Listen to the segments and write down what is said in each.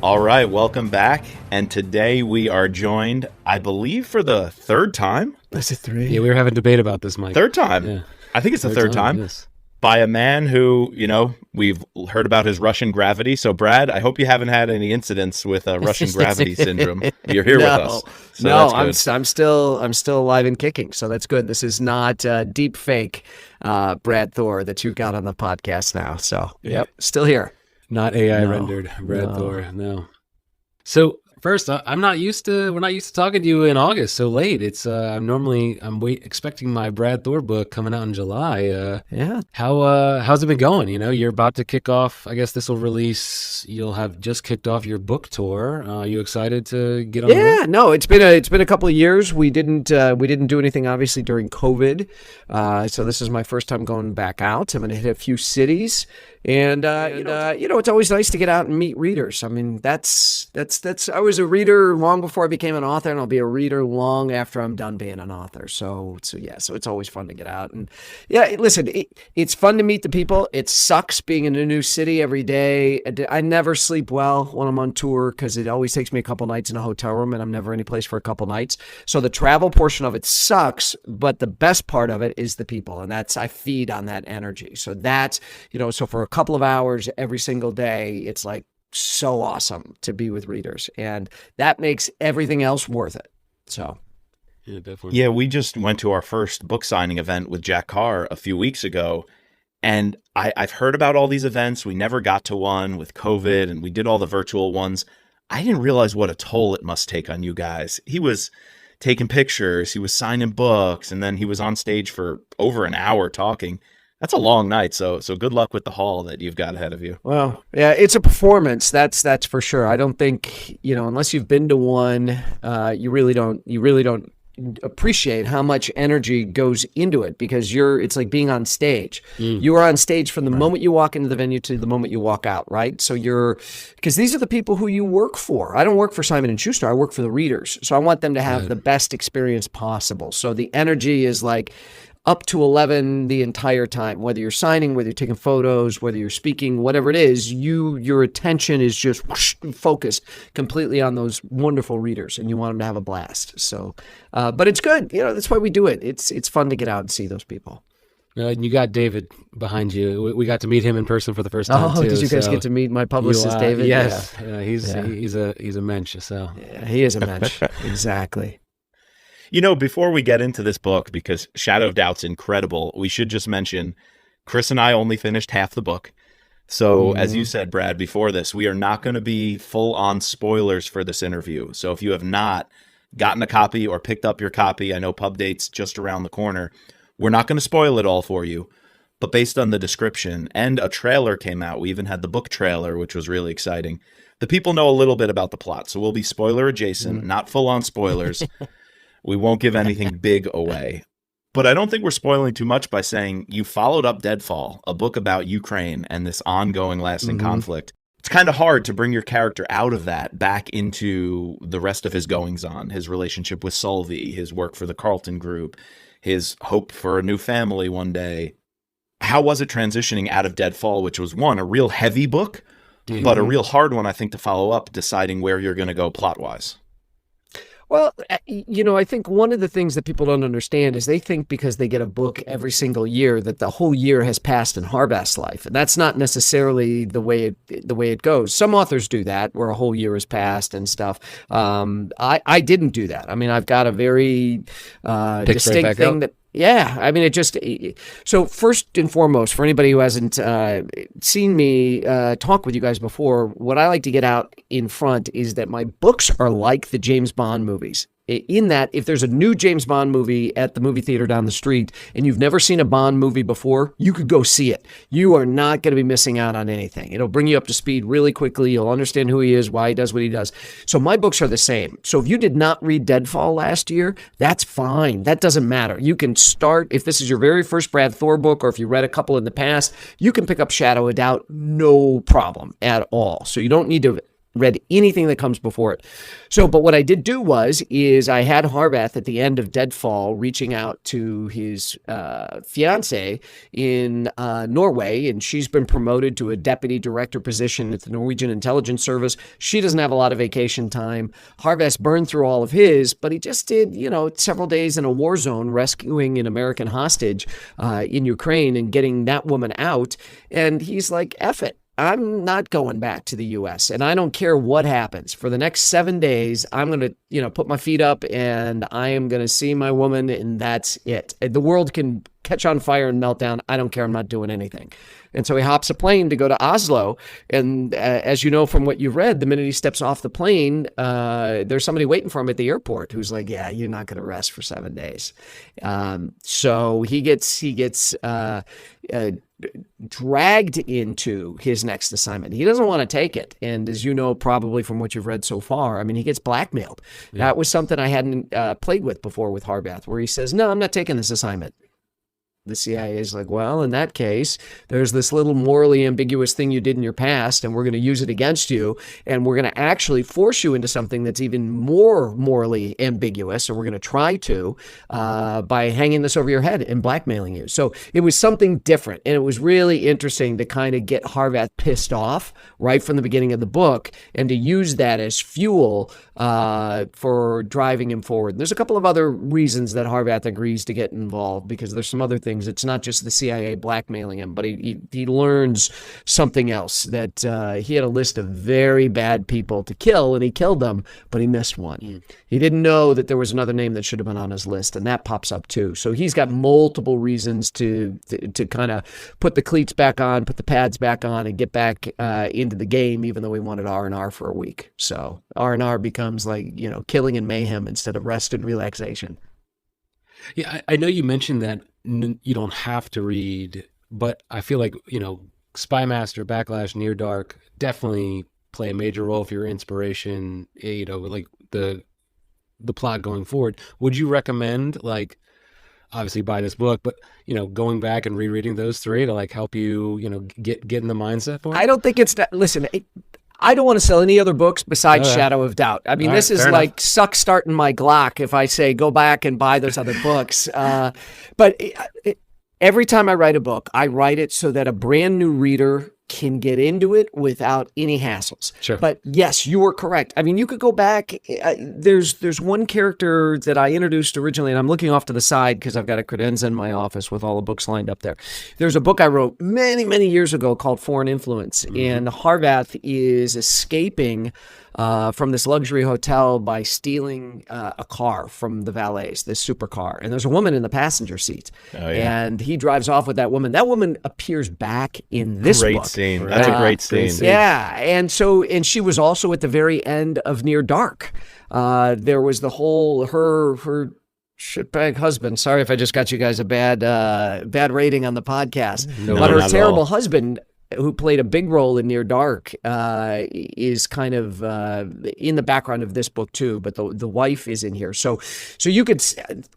All right, welcome back. And today we are joined, I believe, for the third time. Is it three? Yeah, we were having a debate about this, Mike. Third time. Yeah. I think it's the third time. Yes. By a man who, we've heard about his Russian gravity. So, Brad, I hope you haven't had any incidents with Russian gravity syndrome. You're here with us. So no, I'm still alive and kicking. So that's good. This is not deep fake Brad Thor that you got on the podcast now. So, yep, still here. Not AI rendered Brad Thor. No. So first, we're not used to talking to you in August so late. It's I'm expecting my Brad Thor book coming out in July. Yeah. How's it been going? You're about to kick off. I guess this will release. You'll have just kicked off your book tour. Are you excited to get on? Yeah. No, it's been a couple of years. We didn't do anything obviously during COVID. So this is my first time going back out. I'm going to hit a few cities. And it's always nice to get out and meet readers. I mean, that's I was a reader long before I became an author, and I'll be a reader long after I'm done being an author. So it's always fun to get out. And yeah, listen, it's fun to meet the people. It sucks being in a new city every day. I never sleep well when I'm on tour because it always takes me a couple nights in a hotel room, and I'm never any place for a couple nights. So the travel portion of it sucks, but the best part of it is the people, and I feed on that energy. So that's, so for a couple of hours every single day, it's like so awesome to be with readers, and that makes everything else worth it. So yeah, definitely. Yeah, we just went to our first book signing event with Jack Carr a few weeks ago, and I've heard about all these events. We never got to one with COVID, and we did all the virtual ones. I didn't realize what a toll it must take on you guys. He was taking pictures, he was signing books, and then he was on stage for over an hour talking. That's a long night, so good luck with the haul that you've got ahead of you. Well, yeah, it's a performance. That's for sure. I don't think, unless you've been to one, you really don't appreciate how much energy goes into it, because it's like being on stage. You are on stage from the moment you walk into the venue to the moment you walk out, right? So because these are the people who you work for. I don't work for Simon & Schuster. I work for the readers. So I want them to have the best experience possible. So the energy is like up to 11 the entire time, whether you're signing, whether you're taking photos, whether you're speaking, whatever it is, your attention is just focused completely on those wonderful readers, and you want them to have a blast. So, but it's good. That's why we do it. It's fun to get out and see those people. And you got David behind you. We got to meet him in person for the first time too. Did you guys get to meet my publicist, David? Yes. Yeah. He's a mensch. So yeah, he is a mensch. Exactly. Before we get into this book, because Shadow of Doubt's incredible, we should just mention Chris and I only finished half the book. So as you said, Brad, before this, we are not going to be full on spoilers for this interview. So if you have not gotten a copy or picked up your copy, I know pub date's just around the corner. We're not going to spoil it all for you. But based on the description, and a trailer came out, we even had the book trailer, which was really exciting. The people know a little bit about the plot. So we'll be spoiler adjacent, not full on spoilers. We won't give anything big away. But I don't think we're spoiling too much by saying you followed up Deadfall, a book about Ukraine and this ongoing lasting conflict. It's kind of hard to bring your character out of that back into the rest of his goings-on, his relationship with Solvay, his work for the Carlton Group, his hope for a new family one day. How was it transitioning out of Deadfall, which was, one, a real heavy book, but a real hard one, I think, to follow up, deciding where you're going to go plot-wise? Well, I think one of the things that people don't understand is they think because they get a book every single year that the whole year has passed in Harbast's life, and that's not necessarily the way it goes. Some authors do that, where a whole year has passed and stuff. I didn't do that. I mean, I've got a very distinct thing that. Yeah, I mean, so first and foremost, for anybody who hasn't seen me talk with you guys before, what I like to get out in front is that my books are like the James Bond movies. In that, if there's a new James Bond movie at the movie theater down the street and you've never seen a Bond movie before, you could go see it. You are not going to be missing out on anything. It'll bring you up to speed really quickly. You'll understand who he is, why he does what he does. So my books are the same. So if you did not read Deadfall last year, that's fine. That doesn't matter. You can start, if this is your very first Brad Thor book, or if you read a couple in the past, you can pick up Shadow of Doubt, no problem at all. So you don't need to read anything that comes before it. So, but what I did do is I had Harbath at the end of Deadfall reaching out to his fiance in Norway, and she's been promoted to a deputy director position at the Norwegian Intelligence Service. She doesn't have a lot of vacation time. Harbath's burned through all of his, but he just did, several days in a war zone rescuing an American hostage in Ukraine and getting that woman out. And he's like, F it. I'm not going back to the U.S. and I don't care what happens. For the next 7 days, I'm going to, put my feet up and I am going to see my woman, and that's it. The world can catch on fire and melt down. I don't care. I'm not doing anything. And so he hops a plane to go to Oslo. And as you know from what you've read, the minute he steps off the plane, there's somebody waiting for him at the airport who's like, yeah, you're not going to rest for 7 days. So he gets dragged into his next assignment. He doesn't want to take it. And as you know, probably from what you've read so far, I mean, he gets blackmailed. Yeah. That was something I hadn't played with before with Harbath, where he says, no, I'm not taking this assignment. The CIA is like, well, in that case, there's this little morally ambiguous thing you did in your past, and we're going to use it against you, and we're going to actually force you into something that's even more morally ambiguous, or we're going to try to, by hanging this over your head and blackmailing you. So it was something different, and it was really interesting to kind of get Harbath pissed off right from the beginning of the book, and to use that as fuel for driving him forward. And there's a couple of other reasons that Harbath agrees to get involved, because there's some other things. It's not just the CIA blackmailing him, but he learns something else, that he had a list of very bad people to kill, and he killed them, but he missed one. He didn't know that there was another name that should have been on his list, and that pops up too. So he's got multiple reasons to kind of put the cleats back on, put the pads back on, and get back into the game, even though he wanted R&R for a week. So R&R becomes like, killing and mayhem instead of rest and relaxation. Yeah, I know you mentioned that you don't have to read, but I feel like, Spy Master, Backlash, Near Dark definitely play a major role for your inspiration, like the plot going forward. Would you recommend, like, obviously buy this book, but, going back and rereading those three to like help you, get in the mindset for it? I don't think it's that. Listen, I don't want to sell any other books besides Shadow of Doubt. I mean, this is like suck starting my Glock if I say go back and buy those other books. But every time I write a book, I write it so that a brand new reader can get into it without any hassles. Sure. But yes, you are correct. I mean, you could go back. There's one character that I introduced originally, and I'm looking off to the side because I've got a credenza in my office with all the books lined up there. There's a book I wrote many, many years ago called Foreign Influence, and Harbath is escaping from this luxury hotel by stealing a car from the valets, this supercar. And there's a woman in the passenger seat. Oh, yeah. And he drives off with that woman. That woman appears back in this book. Great scene. That's a great scene. Yeah. And she was also at the very end of Near Dark. There was the whole, her shitbag husband. Sorry if I just got you guys a bad rating on the podcast. But her terrible husband, who played a big role in Near Dark, is kind of in the background of this book too, but the wife is in here. So you could,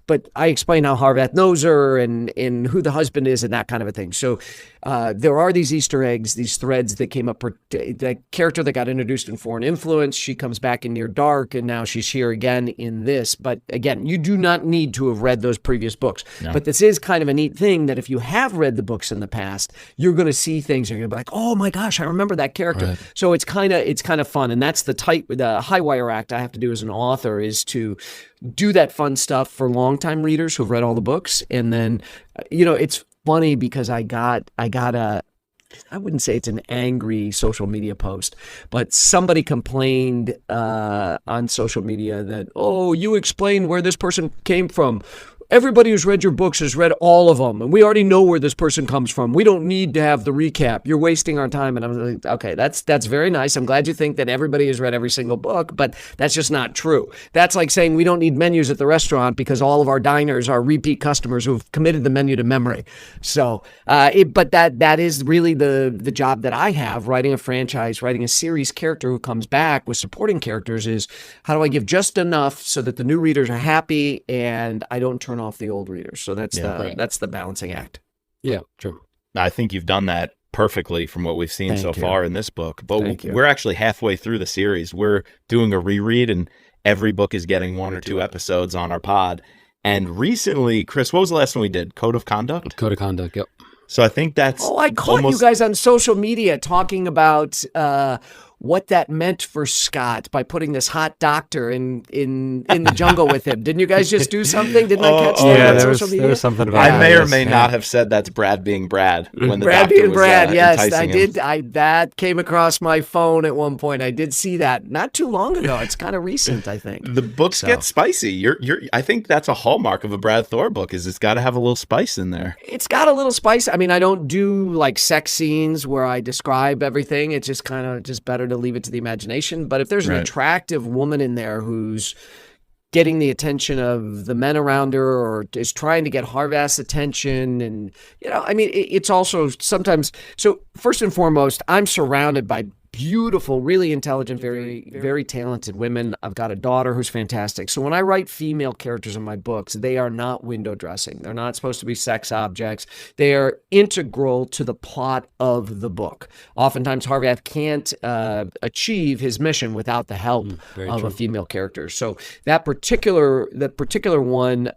but I explain how Harbath knows her and who the husband is and that kind of a thing. So there are these Easter eggs, these threads that came up. The character that got introduced in Foreign Influence, she comes back in Near Dark, and now she's here again in this. But again, you do not need to have read those previous books. No. But this is kind of a neat thing that if you have read the books in the past, you're going to see things. You're going to be like, oh my gosh, I remember that character. Right. So it's kind of fun, and that's the high wire act I have to do as an author, is to do that fun stuff for longtime readers who've read all the books. And then, it's funny because I got I wouldn't say it's an angry social media post, but somebody complained on social media that, oh, you explained where this person came from. Everybody who's read your books has read all of them, and we already know where this person comes from. We don't need to have the recap. You're wasting our time. And I'm like, okay, that's very nice. I'm glad you think that everybody has read every single book, but that's just not true. That's like saying we don't need menus at the restaurant because all of our diners are repeat customers who've committed the menu to memory. So, but that is really the job that I have, writing a franchise, writing a series character who comes back with supporting characters, is how do I give just enough so that the new readers are happy and I don't turn off the old readers. So that's the balancing act. Yeah, true. I think you've done that perfectly from what we've seen so far in this book. But you. we're actually halfway through the series. We're doing a reread, and every book is getting 1 or 2 episodes on our pod. And recently, Chris, what was the last one we did? Code of Conduct? Code of Conduct, yep. So I think that's I caught you guys on social media talking about what that meant for Scott by putting this hot doctor in the jungle with him. Didn't you guys just do something? Didn't I catch that on social media? There was something about I may or may not have said that's Brad being Brad when the Brad doctor being was, Brad, yes, I enticing did. him. That came across my phone at one point. I did see that not too long ago. It's kind of recent, I think. The books get spicy. I think that's a hallmark of a Brad Thor book. Is it's got to have a little spice in there. It's got a little spice. I mean, I don't do like sex scenes where I describe everything. It's just kind of just better to leave it to the imagination. But if there's an attractive woman in there who's getting the attention of the men around her or is trying to get Harvath's attention, and, I mean, it's also sometimes, so first and foremost, I'm surrounded by beautiful, really intelligent, very, very talented women. I've got a daughter who's fantastic. So when I write female characters in my books, they are not window dressing. They're not supposed to be sex objects. They are integral to the plot of the book. Oftentimes, Harvath can't achieve his mission without the help of a female character. So that particular one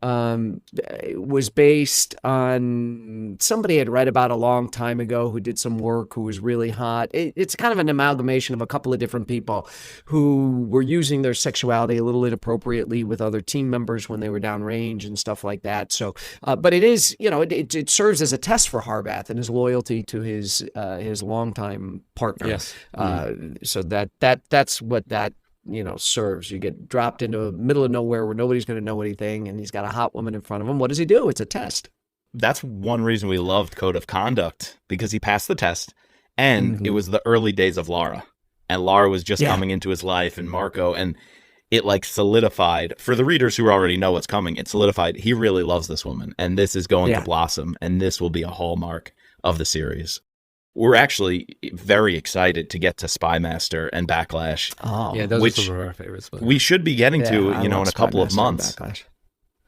was based on somebody I'd read about a long time ago who did some work, who was really hot. It's kind of an amalgamation of a couple of different people who were using their sexuality a little inappropriately with other team members when they were downrange and stuff like that. So, but it is, it serves as a test for Harvath and his loyalty to his longtime partner. Yes. So that's what that serves. You get dropped into the middle of nowhere where nobody's going to know anything, and he's got a hot woman in front of him. What does he do? It's a test. That's one reason we loved Code of Conduct, because he passed the test. And it was the early days of Lara, and Lara was just coming into his life, and Marco, and it like solidified for the readers who already know what's coming. It solidified. He really loves this woman, and this is going to blossom, and this will be a hallmark of the series. We're actually very excited to get to Spy Master and Backlash. Oh, yeah, those are some of our favorites. But we should be getting to, in a couple of months.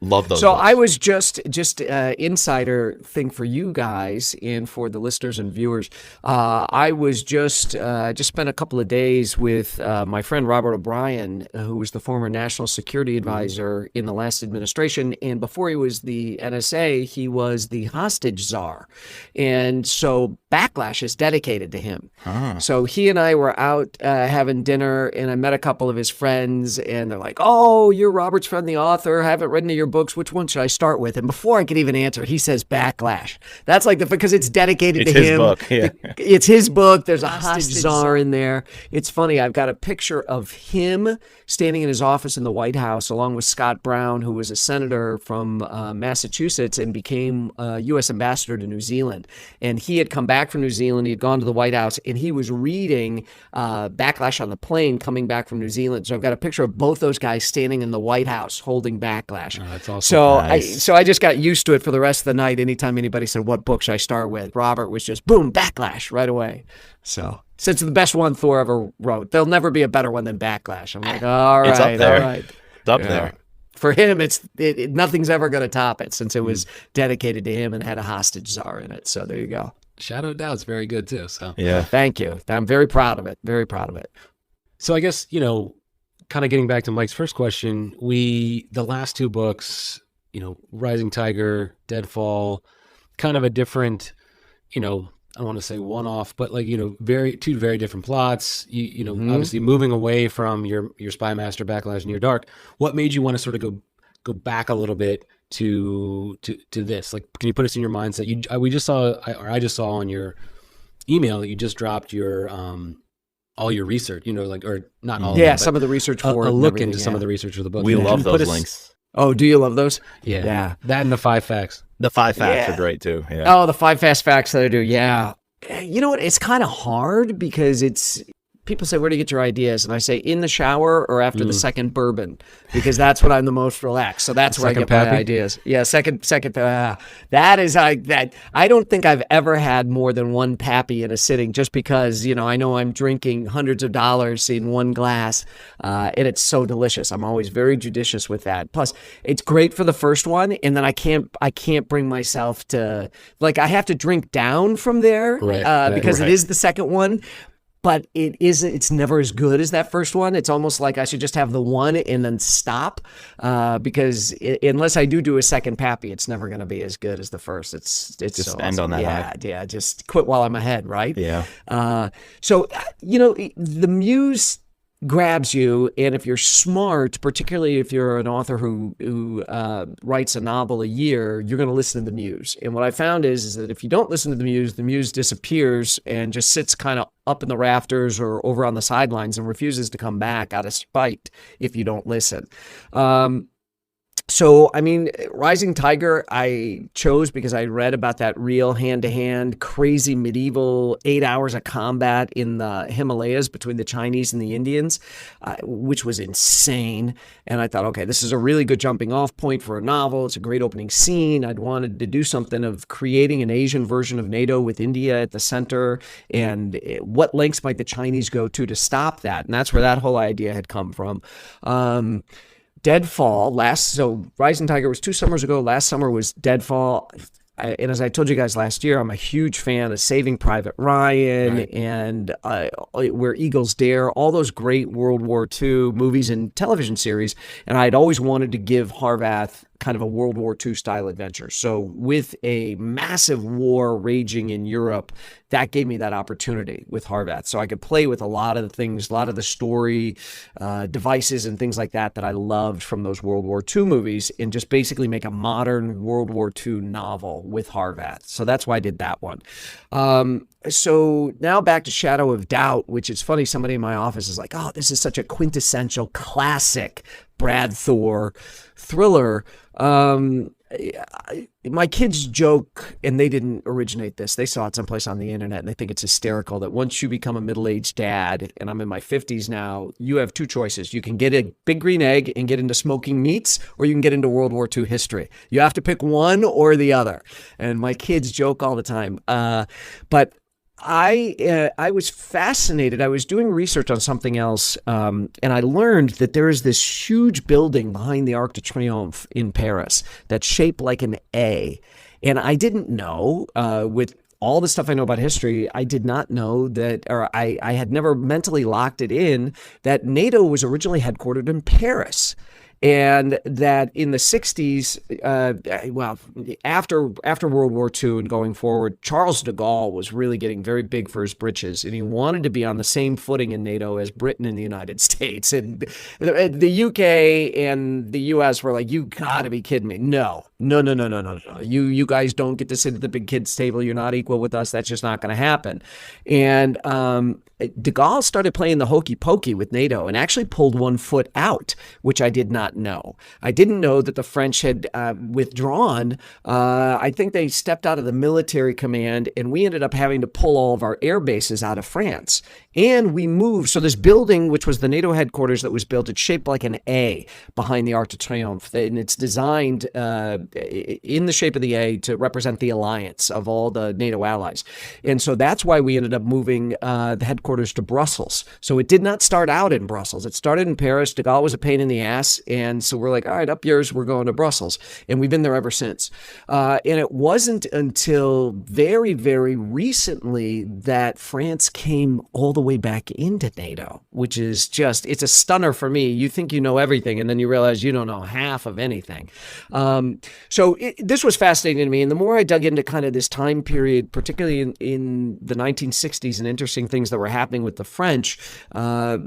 Love those. So books. I was just insider thing for you guys and for the listeners and viewers. I was just spent a couple of days with my friend Robert O'Brien, who was the former national security advisor in the last administration, and before he was the NSA, he was the hostage czar, and so Backlash is dedicated to him. So he and I were out having dinner, and I met a couple of his friends, and they're like, "Oh, you're Robert's friend, the author. I haven't read any of your books. Which one should I start with?" And before I could even answer, he says Backlash. That's like because it's dedicated to him. It's his book. Yeah. It's his book. There's a hostage czar in there. It's funny. I've got a picture of him standing in his office in the White House along with Scott Brown, who was a senator from Massachusetts and became U.S. ambassador to New Zealand. And he had come back from New Zealand. He had gone to the White House, and he was reading Backlash on the plane coming back from New Zealand. So I've got a picture of both those guys standing in the White House holding Backlash. Oh, that's awesome. So Nice. I just got used to it for the rest of the night. Anytime anybody said, "What book should I start with?" Robert was just, boom, Backlash right away. So since it's the best one Thor ever wrote, there'll never be a better one than Backlash. I'm like, all right, It's up there. all right. It's up there. For him, nothing's ever going to top it since it was dedicated to him and had a hostage czar in it. So there you go. Shadow of Doubt's very good too. So Yeah. Thank you. I'm very proud of it. Very proud of it. So I guess, kind of getting back to Mike's first question, the last 2 books, Rising Tiger, Deadfall, kind of a different, I don't want to say one-off, but like, two very different plots, obviously moving away from your Spy Master, Backlash, Near Dark. What made you want to sort of go back a little bit to this? Like, can you put us in your mindset? I just saw on your email that you just dropped your, all your research, or not all. Yeah, of it, some of the research for a it. look into some of the research of the book. We Can love you those put us- links. Oh, do you love those? Yeah. That and the 5 facts. The 5 facts Yeah. are great too. Yeah. Oh, the 5 fast facts that I do. Yeah. You know what? It's kind of hard because people say, where do you get your ideas? And I say, in the shower or after the second bourbon, because that's when I'm the most relaxed. So that's where I get my ideas. Yeah, second. That is that. I don't think I've ever had more than one pappy in a sitting, just because, I know I'm drinking hundreds of dollars in one glass, and it's so delicious. I'm always very judicious with that. Plus, it's great for the first one, and then I can't bring myself to, like, I have to drink down from there, because it is the second one. But it's never as good as that first one. It's almost like I should just have the one and then stop, because unless I do a second pappy, it's never going to be as good as the first. It's just so end awesome. on that. Yeah. Just quit while I'm ahead, right? Yeah. So the muse grabs you, and if you're smart, particularly if you're an author who writes a novel a year, you're going to listen to the muse. And what I found is that if you don't listen to the muse disappears and just sits kind of up in the rafters or over on the sidelines and refuses to come back out of spite if you don't listen. So, I mean, Rising Tiger, I chose because I read about that real hand-to-hand, crazy medieval 8 hours of combat in the Himalayas between the Chinese and the Indians, which was insane. And I thought, okay, this is a really good jumping-off point for a novel. It's a great opening scene. I'd wanted to do something of creating an Asian version of NATO with India at the center, and what lengths might the Chinese go to stop that? And that's where that whole idea had come from. Deadfall, so Rising Tiger was 2 summers ago. Last summer was Deadfall. And as I told you guys last year, I'm a huge fan of Saving Private Ryan and Where Eagles Dare, all those great World War II movies and television series. And I'd always wanted to give Harvath kind of a World War II style adventure. So with a massive war raging in Europe, that gave me that opportunity with Harvath. So I could play with a lot of the things, a lot of the story devices and things like that I loved from those World War II movies, and just basically make a modern World War II novel with Harvath. So that's why I did that one. So now back to Shadow of Doubt, which is funny. Somebody in my office is like, oh, this is such a quintessential classic Brad Thor thriller. My kids joke, and they didn't originate this. They saw it someplace on the internet, and they think it's hysterical that once you become a middle-aged dad, and I'm in my 50s now, you have 2 choices. You can get a big green egg and get into smoking meats, or you can get into World War II history. You have to pick one or the other. And my kids joke all the time. But I was fascinated. I was doing research on something else, and I learned that there is this huge building behind the Arc de Triomphe in Paris that's shaped like an A. And I didn't know, with all the stuff I know about history, I did not know that, or I had never mentally locked it in, that NATO was originally headquartered in Paris. And that in the 60s, after World War II and going forward, Charles de Gaulle was really getting very big for his britches, and he wanted to be on the same footing in NATO as Britain and the United States. And the UK and the US were like, you gotta be kidding me. No. You guys don't get to sit at the big kids table. You're not equal with us. That's just not going to happen. And de Gaulle started playing the hokey pokey with NATO and actually pulled one foot out, which I did not know. I didn't know that the French had withdrawn. I think they stepped out of the military command, and we ended up having to pull all of our air bases out of France. And we moved. So this building, which was the NATO headquarters that was built, it's shaped like an A behind the Arc de Triomphe. And it's designed in the shape of the A to represent the alliance of all the NATO allies. And so that's why we ended up moving the headquarters to Brussels. So it did not start out in Brussels. It started in Paris. De Gaulle was a pain in the ass. And so we're like, all right, up yours, we're going to Brussels. And we've been there ever since. And it wasn't until very, very recently that France came all the way back into NATO, which is just, it's a stunner for me. You think you know everything, and then you realize you don't know half of anything. So this was fascinating to me. And the more I dug into kind of this time period, particularly in the 1960s, and interesting things that were happening with the French, a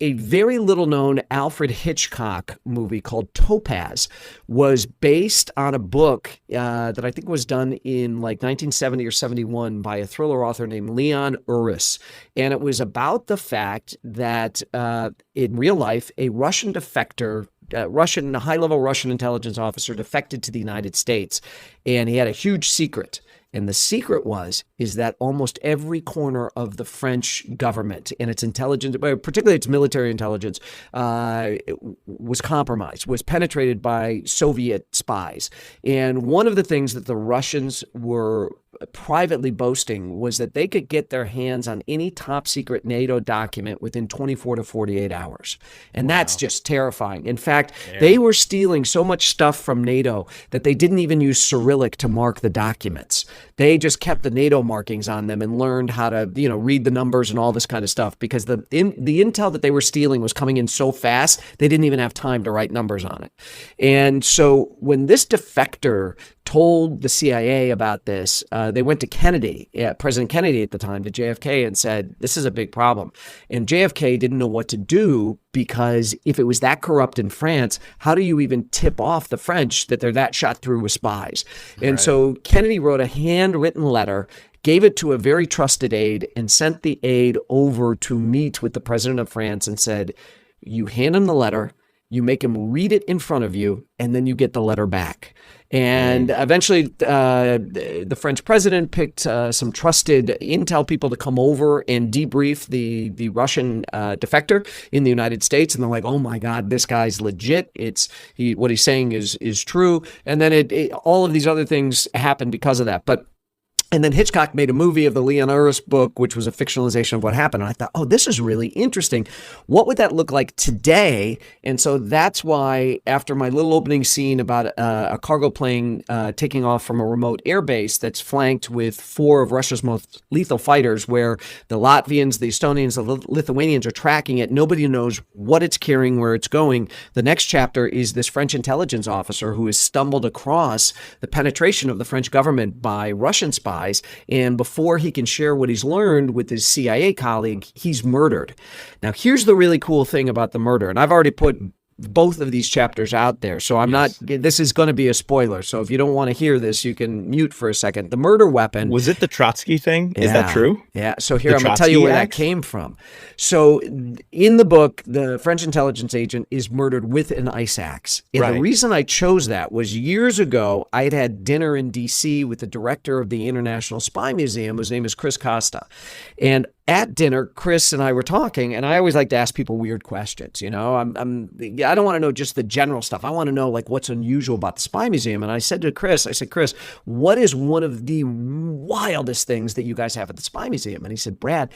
very little known Alfred Hitchcock movie called Topaz was based on a book that I think was done in like 1970 or 71 by a thriller author named Leon Uris. And it was about the fact that in real life, a Russian defector, a high-level Russian intelligence officer defected to the United States, and he had a huge secret. And the secret is that almost every corner of the French government and its intelligence, particularly its military intelligence, was compromised, was penetrated by Soviet spies. And one of the things that the Russians were privately boasting was that they could get their hands on any top secret NATO document within 24 to 48 hours. And that's just terrifying. In fact, they were stealing so much stuff from NATO that they didn't even use Cyrillic to mark the documents. They just kept the NATO markings on them and learned how to, read the numbers and all this kind of stuff, because the intel that they were stealing was coming in so fast, they didn't even have time to write numbers on it. And so when this defector told the CIA about this, they went to Kennedy, President Kennedy at the time, to JFK, and said, this is a big problem. And JFK didn't know what to do, because if it was that corrupt in France, how do you even tip off the French that they're that shot through with spies? And so Kennedy wrote a handwritten letter, gave it to a very trusted aide, and sent the aide over to meet with the president of France and said, you hand him the letter, you make him read it in front of you, and then you get the letter back. And eventually, the French president picked some trusted intel people to come over and debrief the Russian defector in the United States. And they're like, "Oh my God, this guy's legit. What he's saying is true." And then all of these other things happened because of that. And then Hitchcock made a movie of the Leon Uris book, which was a fictionalization of what happened. And I thought, oh, this is really interesting. What would that look like today? And so that's why, after my little opening scene about a cargo plane taking off from a remote airbase that's flanked with 4 of Russia's most lethal fighters, where the Latvians, the Estonians, the Lithuanians are tracking it. Nobody knows what it's carrying, where it's going. The next chapter is this French intelligence officer who has stumbled across the penetration of the French government by Russian spies. And before he can share what he's learned with his CIA colleague, he's murdered. Now, here's the really cool thing about the murder. And I've already put both of these chapters out there, so this is going to be a spoiler. So if you don't want to hear this, you can mute for a second. The murder weapon. Was it the Trotsky thing? Is that true? Yeah. So here, I'm going to tell you where that came from. So in the book, the French intelligence agent is murdered with an ice axe. And the reason I chose that was years ago, I had dinner in D.C. with the director of the International Spy Museum. His name is Chris Costa. And at dinner, Chris and I were talking, and I always like to ask people weird questions. I don't want to know just the general stuff. I want to know what's unusual about the Spy Museum. And I said to Chris, Chris, what is one of the wildest things that you guys have at the Spy Museum? And he said, Brad,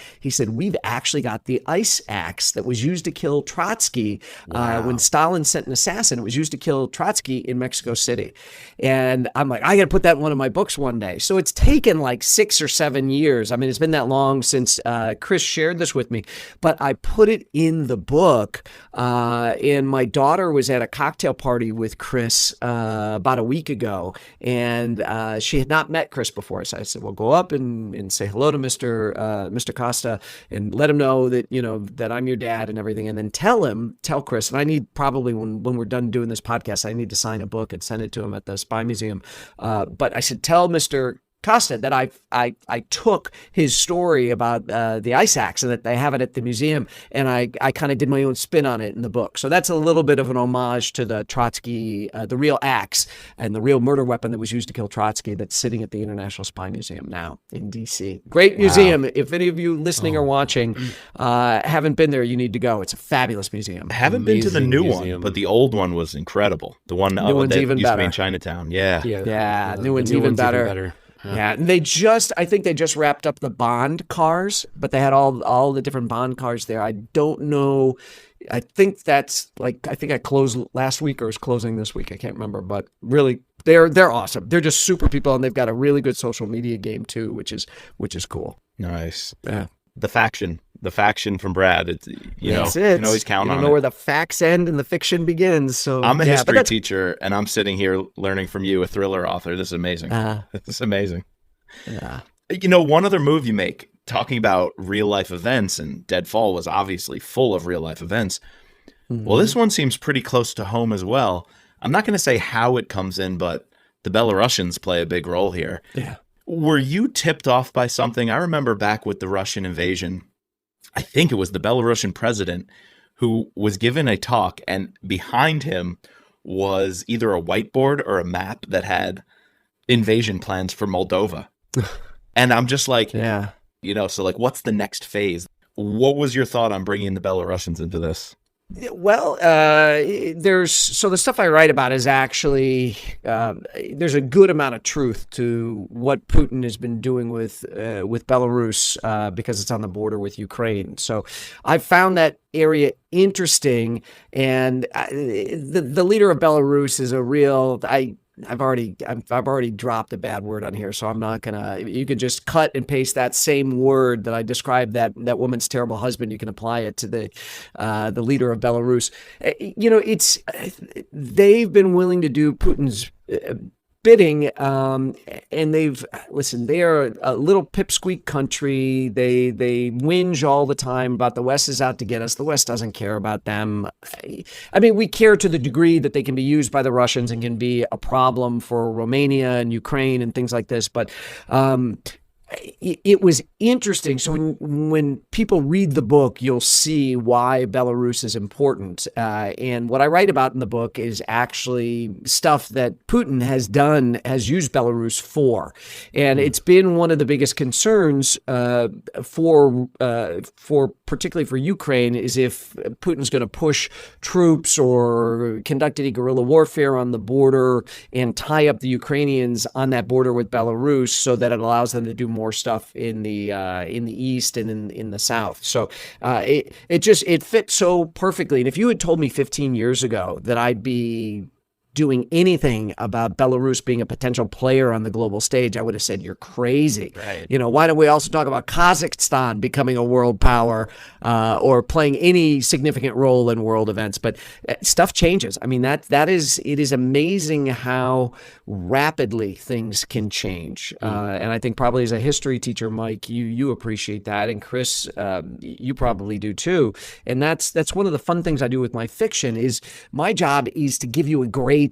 we've actually got the ice axe that was used to kill Trotsky when Stalin sent an assassin. It was used to kill Trotsky in Mexico City. And I'm like, I got to put that in one of my books one day. So it's taken 6 or 7 years. I mean, it's been that long since Chris shared this with me, but I put it in the book. And my daughter was at a cocktail party with Chris about a week ago, and she had not met Chris before. So I said, well, go up and say hello to Mr. Costa and let him know that, that I'm your dad and everything. And then tell Chris, and I need probably when we're done doing this podcast, I need to sign a book and send it to him at the Spy Museum. But I said, tell Mr. Costa that I took his story about the ice axe and that they have it at the museum, and I kind of did my own spin on it in the book. So that's a little bit of an homage to the Trotsky, the real axe and the real murder weapon that was used to kill Trotsky, that's sitting at the International Spy Museum now in D.C. Great museum. If any of you listening or watching haven't been there, you need to go. It's a fabulous museum. I haven't been to the new one, but the old one was incredible. The one that used to be in Chinatown. Yeah. New one's even better. Yeah, and I think they just wrapped up the Bond cars, but they had all the different Bond cars there. I don't know. I think I closed last week or is closing this week. I can't remember, but really, they're awesome. They're just super people, and they've got a really good social media game too, which is cool. Nice. Yeah. The faction from Brad. It's, you can always count on it. You know where the facts end and the fiction begins. So I'm a history teacher, and I'm sitting here learning from you, a thriller author. This is amazing. This is amazing. Yeah. One other move you make, talking about real life events, and Deadfall was obviously full of real life events. Mm-hmm. Well, this one seems pretty close to home as well. I'm not going to say how it comes in, but the Belarusians play a big role here. Yeah. Were you tipped off by something? I remember back with the Russian invasion, I think it was the Belarusian president who was given a talk, and behind him was either a whiteboard or a map that had invasion plans for Moldova. And I'm just like, Yeah. so like, what's the next phase? What was your thought on bringing the Belarusians into this? Well, so the stuff I write about is actually there's a good amount of truth to what Putin has been doing with Belarus because it's on the border with Ukraine. So I found that area interesting, and the leader of Belarus is a real. I've already dropped a bad word on here, so I'm not gonna. You could just cut and paste that same word that I described that woman's terrible husband. You can apply it to the leader of Belarus. They've been willing to do Putin's bidding, and they are a little pipsqueak country. They whinge all the time about the West is out to get us. The West doesn't care about them. I mean, we care to the degree that they can be used by the Russians and can be a problem for Romania and Ukraine and things like this. But it was interesting. So when people read the book, you'll see why Belarus is important. And what I write about in the book is actually stuff that Putin has used Belarus for. And it's been one of the biggest concerns for particularly for Ukraine is if Putin's going to push troops or conduct any guerrilla warfare on the border and tie up the Ukrainians on that border with Belarus so that it allows them to do more stuff in the east and in the south. So it fits so perfectly. And if you had told me 15 years ago that I'd be doing anything about Belarus being a potential player on the global stage, I would have said, you're crazy. Right. Why don't we also talk about Kazakhstan becoming a world power or playing any significant role in world events? But stuff changes. I mean, it is amazing how rapidly things can change. And I think probably as a history teacher, Mike, you appreciate that. And Chris, you probably do too. And that's one of the fun things I do with my fiction is my job is to give you a great,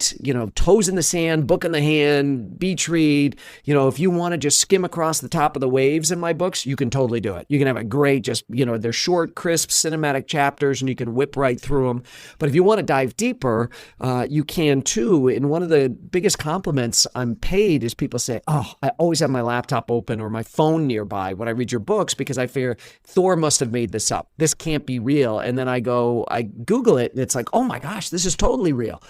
toes in the sand, book in the hand, beach read. If you want to just skim across the top of the waves in my books, you can totally do it. You can have a great, they're short, crisp, cinematic chapters and you can whip right through them. But if you want to dive deeper, you can too. And one of the biggest compliments I'm paid is people say, oh, I always have my laptop open or my phone nearby when I read your books because I fear Thor must have made this up. This can't be real. And then I Google it and it's like, oh my gosh, this is totally real.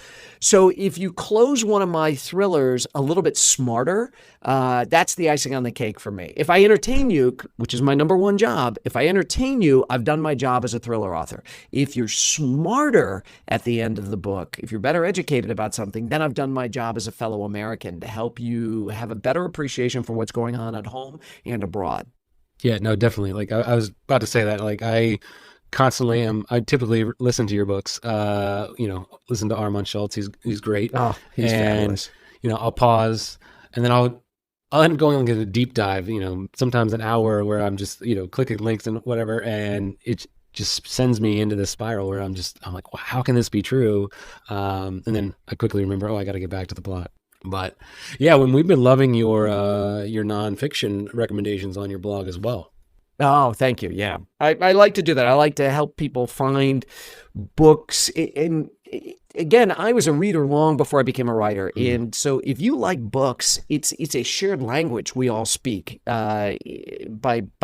So if you close one of my thrillers a little bit smarter, that's the icing on the cake for me. If I entertain you, which is my number one job, if I entertain you, I've done my job as a thriller author. If you're smarter at the end of the book, if you're better educated about something, then I've done my job as a fellow American to help you have a better appreciation for what's going on at home and abroad. Yeah, no, definitely. Like I was about to say that, like I typically listen to your books, listen to Armand Schultz. He's great. Oh, he's fabulous. I'll pause and then I'll end up going on a deep dive, sometimes an hour where I'm just, clicking links and whatever. And it just sends me into this spiral where I'm like, wow, how can this be true? And then I quickly remember, I got to get back to the plot. But yeah, when we've been loving your nonfiction recommendations on your blog as well. Oh, thank you. Yeah. I like to do that. I like to help people find books. And again, I was a reader long before I became a writer. And so if you like books, it's a shared language we all speak by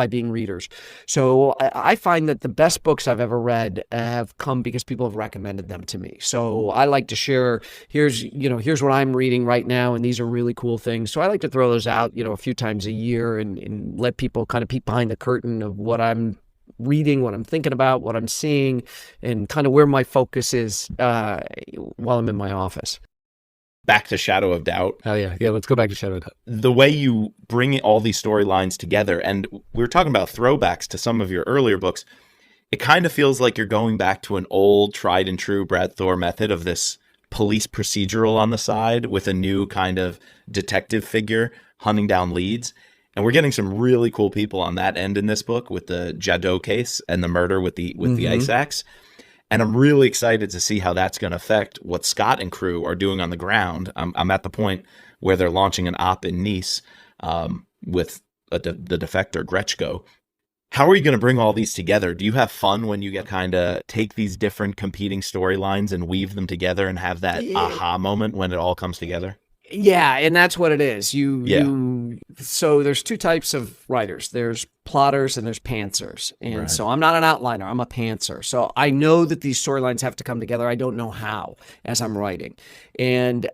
being readers. So I find that the best books I've ever read have come because people have recommended them to me. So I like to share, here's what I'm reading right now, and these are really cool things. So I like to throw those out, a few times a year and let people kind of peek behind the curtain of what I'm reading, what I'm thinking about, what I'm seeing, and kind of where my focus is while I'm in my office. Back to Shadow of Doubt. Oh, yeah. Yeah, let's go back to Shadow of Doubt. The way you bring all these storylines together, and we were talking about throwbacks to some of your earlier books, it kind of feels like you're going back to an old, tried and true Brad Thor method of this police procedural on the side with a new kind of detective figure hunting down leads. And we're getting some really cool people on that end in this book with the Jadot case and the murder with the ice axe. And I'm really excited to see how that's going to affect what Scott and crew are doing on the ground. I'm at the point where they're launching an op in Nice with the defector Gretschko. How are you going to bring all these together? Do you have fun when you get kind of take these different competing storylines and weave them together and have that aha moment when it all comes together? Yeah, and that's what it is. Yeah. So there's two types of writers. There's plotters and there's pantsers. And Right. so I'm not an outliner, I'm a pantser. So I know that these storylines have to come together. I don't know how as I'm writing. And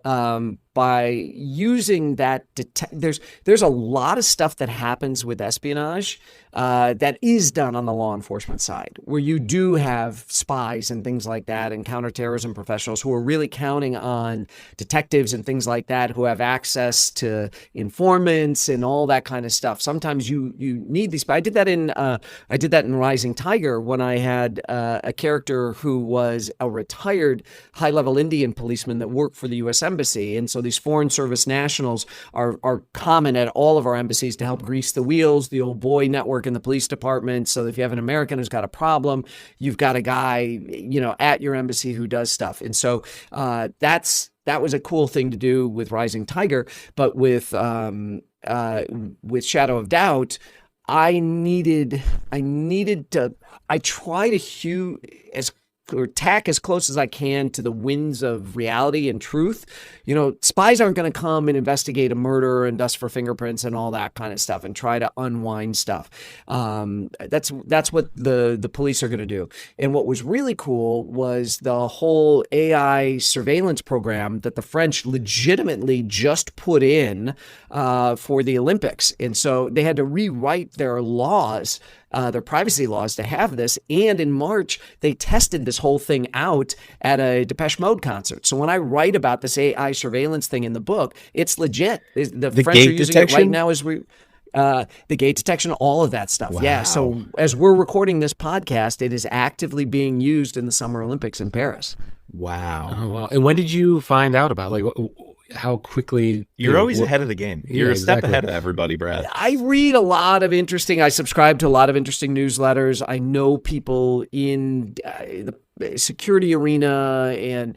by using that, there's a lot of stuff that happens with espionage that is done on the law enforcement side, where you do have spies and things like that, and counterterrorism professionals who are really counting on detectives and things like that, who have access to informants and all that kind of stuff. Sometimes you need these. But I did that in Rising Tiger, when I had a character who was a retired high-level Indian policeman that worked for the U.S. Embassy, and so these Foreign Service nationals are common at all of our embassies to help grease the wheels, the old boy network in the police department. So if you have an American who's got a problem, you've got a guy, at your embassy who does stuff. And so that was a cool thing to do with Rising Tiger. But with Shadow of Doubt, I try to tack as close as I can to the winds of reality and truth. Spies aren't going to come and investigate a murder and dust for fingerprints and all that kind of stuff and try to unwind stuff. That's what the police are going to do. And what was really cool was the whole AI surveillance program that the French legitimately just put in for the Olympics. And so they had to rewrite their laws, their privacy laws, to have this. And in March, they tested this whole thing out at a Depeche Mode concert. So when I write about this AI surveillance thing in the book, it's legit. The French are using detection? it right now as the gate detection, all of that stuff. Wow. Yeah. So as we're recording this podcast, it is actively being used in the Summer Olympics in Paris. Wow. Oh, wow. And when did you find out about how quickly? You're always ahead of the game. You're a step exactly. ahead of everybody, Brad. I subscribe to a lot of interesting newsletters. I know people in the security arena and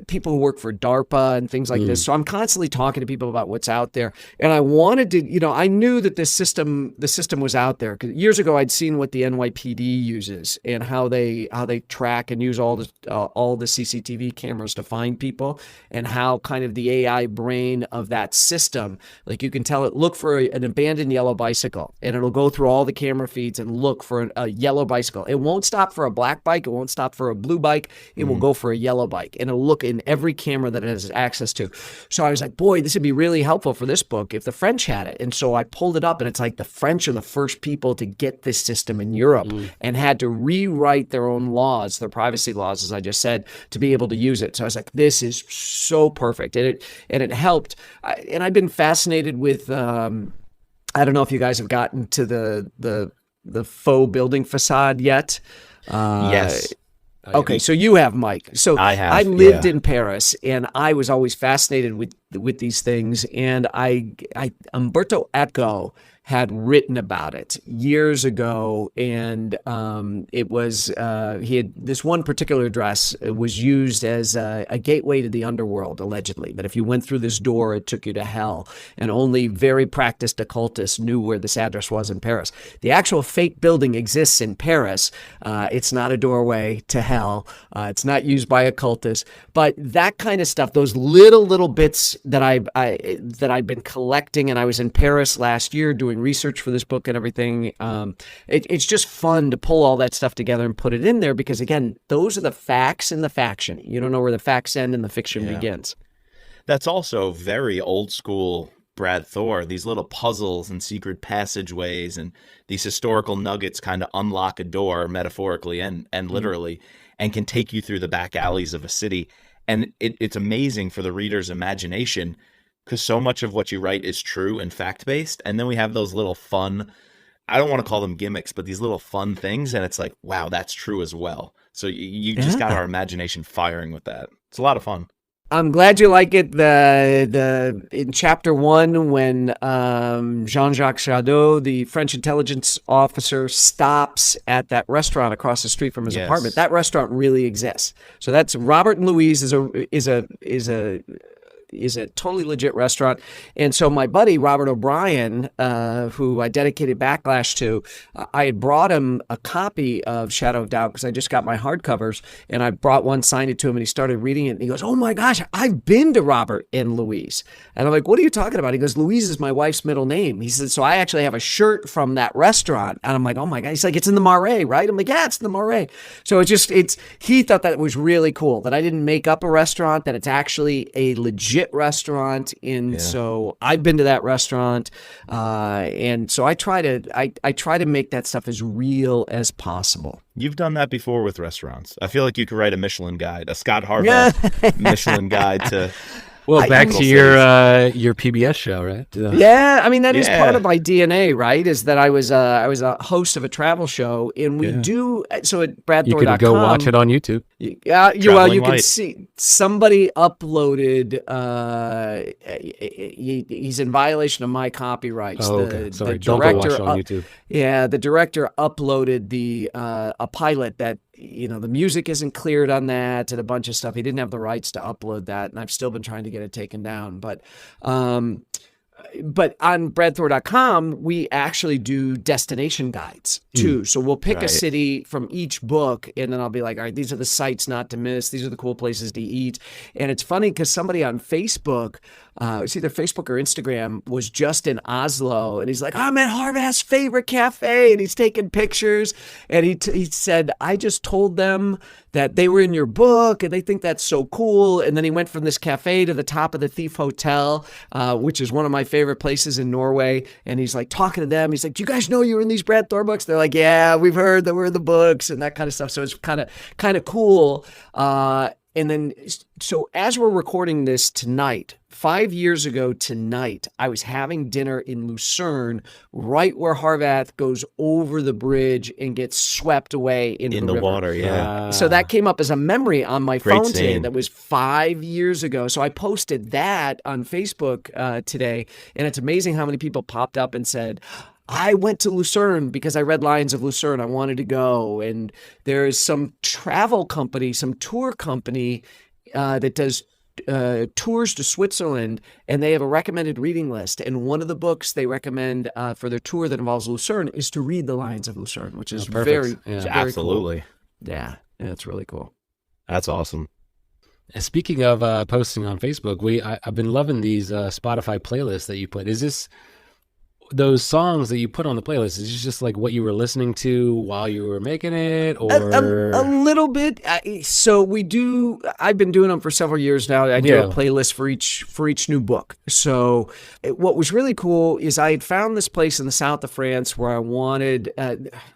people who work for DARPA and things like this. So I'm constantly talking to people about what's out there. And I wanted to, I knew that the system was out there, because years ago I'd seen what the NYPD uses and how they track and use all the CCTV cameras to find people, and how kind of the AI brain of that system, like you can tell it, look for an abandoned yellow bicycle, and it'll go through all the camera feeds and look for a yellow bicycle. It won't stop for a black bike. It won't stop for a blue bike. It will go for a yellow bike, and it'll look in every camera that it has access to. So I was like, boy, this would be really helpful for this book if the French had it. And so I pulled it up, and it's like the French are the first people to get this system in Europe and had to rewrite their own laws, their privacy laws, as I just said, to be able to use it. So I was like, this is so perfect. And it helped. And I've been fascinated with, I don't know if you guys have gotten to the faux building facade yet. Yes. Okay, so you have, Mike. So I have, I lived in Paris, and I was always fascinated with these things. And Umberto Eco had written about it years ago, and it was he had this one particular address was used as a gateway to the underworld, allegedly. That if you went through this door, it took you to hell, and only very practiced occultists knew where this address was in Paris. The actual fake building exists in Paris. It's not a doorway to hell. It's not used by occultists, but that kind of stuff, those little bits that I've been collecting, and I was in Paris last year doing research for this book and everything. It's just fun to pull all that stuff together and put it in there, because again, those are the facts and the faction. You don't know where the facts end and the fiction begins. That's also very old school Brad Thor. These little puzzles and secret passageways and these historical nuggets kind of unlock a door, metaphorically and literally, and can take you through the back alleys of a city. And it's amazing for the reader's imagination, because so much of what you write is true and fact-based. And then we have those little fun, I don't want to call them gimmicks, but these little fun things. And it's like, wow, that's true as well. So you just got our imagination firing with that. It's a lot of fun. I'm glad you like it. In chapter 1, when Jean-Jacques Jadot, the French intelligence officer, stops at that restaurant across the street from his apartment, that restaurant really exists. So that's Robert and Louise is a is a totally legit restaurant. And so my buddy Robert O'Brien, who I dedicated Backlash to, I had brought him a copy of Shadow of Doubt because I just got my hardcovers, and I brought one, signed it to him, and he started reading it. And he goes, "Oh my gosh, I've been to Robert and Louise." And I'm like, "What are you talking about?" He goes, "Louise is my wife's middle name." He said, "So I actually have a shirt from that restaurant." And I'm like, "Oh my God." He's like, "It's in the Marais, right?" I'm like, "Yeah, it's in the Marais." So he thought that was really cool that I didn't make up a restaurant, that it's actually a legit restaurant. And so I've been to that restaurant. And so I try to make that stuff as real as possible. You've done that before with restaurants. I feel like you could write a Michelin guide, a Scott Harvath Michelin guide to. Well, back to your PBS show, right? Yeah, I mean that is part of my DNA, right? Is that I was a host of a travel show, and we do so at BradThor.com. You can go watch it on YouTube. You can see somebody uploaded. He's in violation of my copyrights. Oh, okay. Sorry, don't go watch it on YouTube. Yeah, the director uploaded a pilot that. The music isn't cleared on that and a bunch of stuff. He didn't have the rights to upload that, and I've still been trying to get it taken down. But on BradThor.com, we actually do destination guides too. So we'll pick a city from each book, and then I'll be like, all right, these are the sites not to miss. These are the cool places to eat. And it's funny because somebody on Facebook, it's either Facebook or Instagram, was just in Oslo, and he's like, "I'm at Harvath's favorite cafe," and he's taking pictures, and he said, "I just told them that they were in your book, and they think that's so cool." And then he went from this cafe to the top of the Thief Hotel, which is one of my favorite places in Norway, and he's like talking to them. He's like, "Do you guys know you were in these Brad Thor books?" They're like, "Yeah, we've heard that we're in the books," and that kind of stuff. So it's kind of cool. And then, so as we're recording this tonight, 5 years ago tonight, I was having dinner in Lucerne, right where Harvath goes over the bridge and gets swept away into the river. Water. Yeah. So that came up as a memory on my Great phone scene. today. That was 5 years ago. So I posted that on Facebook today, and it's amazing how many people popped up and said, "I went to Lucerne because I read Lions of Lucerne. I wanted to go." And there's some travel company, some tour company that does tours to Switzerland, and they have a recommended reading list. And one of the books they recommend for their tour that involves Lucerne is to read The Lions of Lucerne, which is very absolutely cool. Yeah, it's really cool. That's awesome. And speaking of posting on Facebook, I've been loving these Spotify playlists that you put. Is this those songs that you put on the playlist? Is it just like what you were listening to while you were making it, or a little bit? So I've been doing them for several years now. I do a playlist for each new book. So what was really cool is I had found this place in the south of France where I wanted.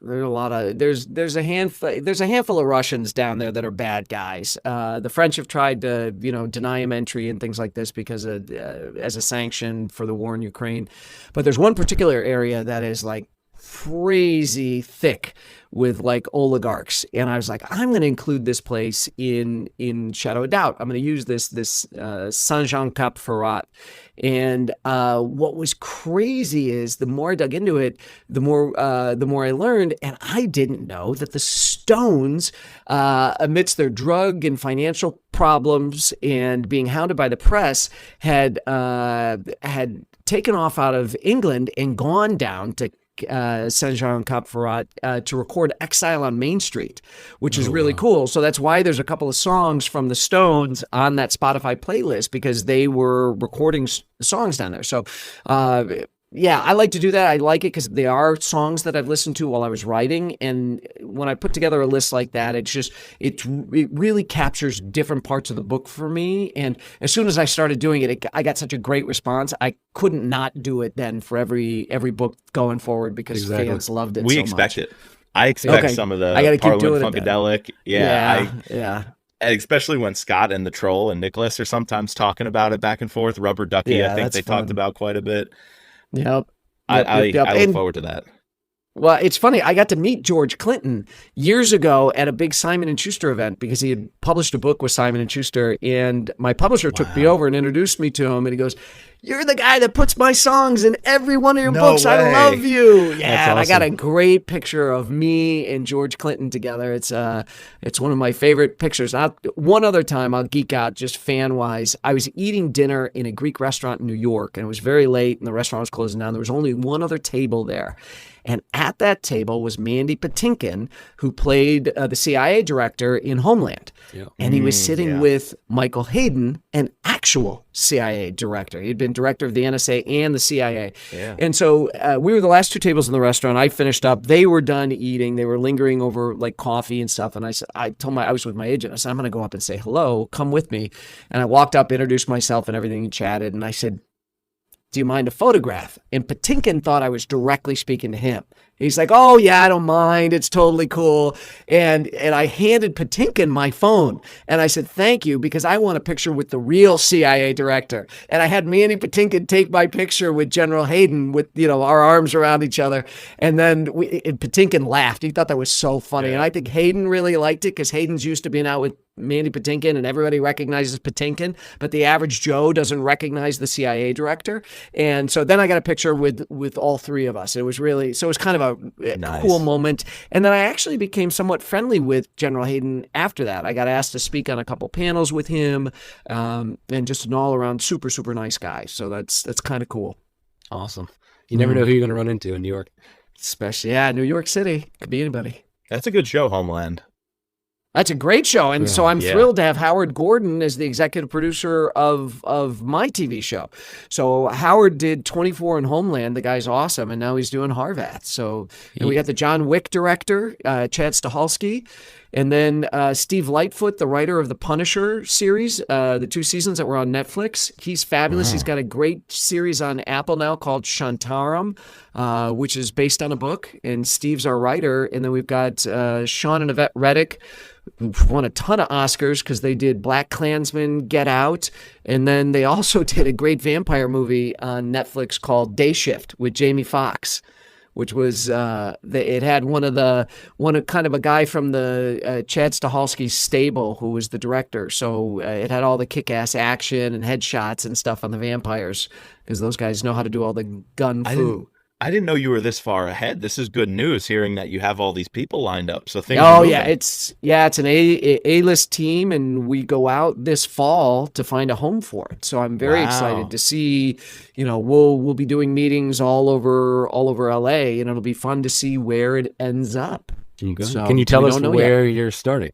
There's a handful of Russians down there that are bad guys. The French have tried to deny them entry and things like this because as a sanction for the war in Ukraine. But there's one particular area that is like crazy thick with like oligarchs, and I was like, I'm going to include this place in Shadow of Doubt. I'm going to use this Saint-Jean-Cap-Ferrat. And what was crazy is the more I dug into it, the more I learned, and I didn't know that the Stones, amidst their drug and financial problems and being hounded by the press, had taken off out of England and gone down to Saint-Jean-Cap-Ferrat to record Exile on Main Street, which is really cool. So that's why there's a couple of songs from the Stones on that Spotify playlist, because they were recording songs down there. So yeah, I like to do that. I like it because they are songs that I've listened to while I was writing. And when I put together a list like that, it really captures different parts of the book for me. And as soon as I started doing it, I got such a great response. I couldn't not do it then for every book going forward, because fans loved it. We so expect much. it. I expect some of the Parliament Funkadelic. Yeah. And especially when Scott and the Troll and Nicholas are sometimes talking about it back and forth. Rubber Ducky, I think they talked about quite a bit. Yep. I look forward to that. Well, it's funny. I got to meet George Clinton years ago at a big Simon & Schuster event, because he had published a book with Simon & Schuster, and my publisher took me over and introduced me to him, and he goes, you're the guy that puts my songs in every one of your No books. I way. love you. Yeah, and I got a awesome. great picture of me and George Clinton together. It's one of my favorite pictures. One other time I'll geek out just fan wise. I was eating dinner in a Greek restaurant in New York, and it was very late, and the restaurant was closing down. There was only one other table there. And at that table was Mandy Patinkin, who played the CIA director in Homeland. Yeah. And he was sitting yeah. with Michael Hayden, an actual CIA director. He'd been director of the NSA and the CIA. Yeah. And so we were the last two tables in the restaurant. I finished up. They were done eating. They were lingering over like coffee and stuff. And I was with my agent. I said, I'm going to go up and say hello. Come with me. And I walked up, introduced myself and everything, and chatted. And I said, do you mind a photograph? And Patinkin thought I was directly speaking to him. He's like, oh yeah, I don't mind. It's totally cool. And I handed Patinkin my phone and I said, thank you, because I want a picture with the real CIA director. And I had Mandy Patinkin take my picture with General Hayden with, our arms around each other. And then Patinkin laughed. He thought that was so funny. Yeah. And I think Hayden really liked it because Hayden's used to being out with Mandy Patinkin and everybody recognizes Patinkin, but the average Joe doesn't recognize the CIA director. And so then I got a picture with all three of us. It was kind of a Nice. cool moment. And then I actually became somewhat friendly with General Hayden after that. I got asked to speak on a couple panels with him, and just an all around super, super nice guy. So that's kind of cool. Awesome. You never know who you're going to run into in New York. Especially, New York City. Could be anybody. That's a good show, Homeland. That's a great show. And so I'm Yeah. thrilled to have Howard Gordon as the executive producer of my TV show. So Howard did 24 in Homeland. The guy's awesome. And now he's doing Harvath. So and we got the John Wick director, Chad Stahelski. And then Steve Lightfoot, the writer of the Punisher series, the 2 seasons that were on Netflix. He's fabulous. He's got a great series on Apple now called Shantaram, which is based on a book. And Steve's our writer. And then we've got Sean and Yvette Reddick, who won a ton of Oscars because they did Black Klansman, Get Out. And then they also did a great vampire movie on Netflix called Day Shift with Jamie Foxx, which was it had one kind of a guy from the Chad Stahelski stable who was the director. So it had all the kick-ass action and headshots and stuff on the vampires because those guys know how to do all the gun fu. I didn't know you were this far ahead. This is good news, hearing that you have all these people lined up. So things. Oh are yeah, moving. it's an A-list team, and we go out this fall to find a home for it. So I'm very Wow. excited to see. We'll be doing meetings all over LA, and it'll be fun to see where it ends up. So, Can you tell we us don't know where you're starting?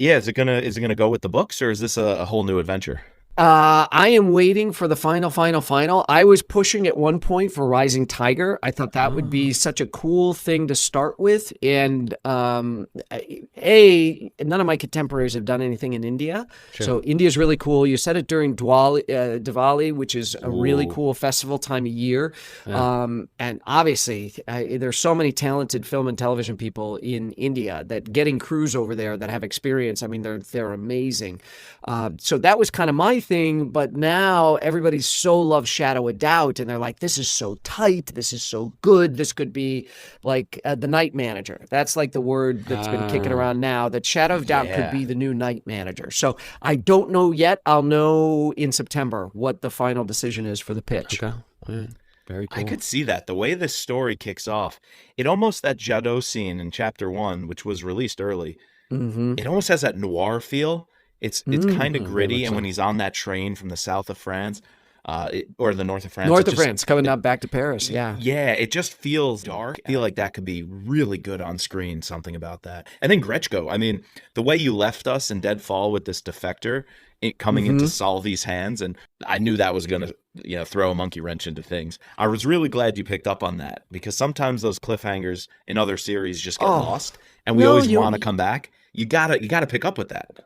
Yeah, is it gonna go with the books, or is this a whole new adventure? I am waiting for the final. I was pushing at one point for Rising Tiger. I thought that would be such a cool thing to start with. And none of my contemporaries have done anything in India. Sure. So India's really cool. You said it during Diwali, which is a really Ooh. cool festival time of year. Yeah. And obviously, there's so many talented film and television people in India that getting crews over there that have experience. I mean, they're amazing. So that was kind of my thing, but now everybody so loves Shadow of Doubt, and they're like, this is so tight, this is so good, this could be like the Night Manager. That's like the word that's been kicking around now, that Shadow of Doubt could be the new Night Manager. So I don't know yet. I'll know in September what the final decision is for the pitch. Okay. All right. Very cool. I could see that. The way this story kicks off, it almost, that Jadot scene in chapter 1, which was released early, it almost has that noir feel. It's kind of gritty, and when he's on that train from the south of France, or the north of France, France, coming down back to Paris, yeah. Yeah, it just feels dark. I feel like that could be really good on screen, something about that. And then Gretchko, I mean, the way you left us in Deadfall with this defector coming into Salvi's hands, and I knew that was going to throw a monkey wrench into things. I was really glad you picked up on that, because sometimes those cliffhangers in other series just get lost, and we always want to come back. You gotta pick up with that.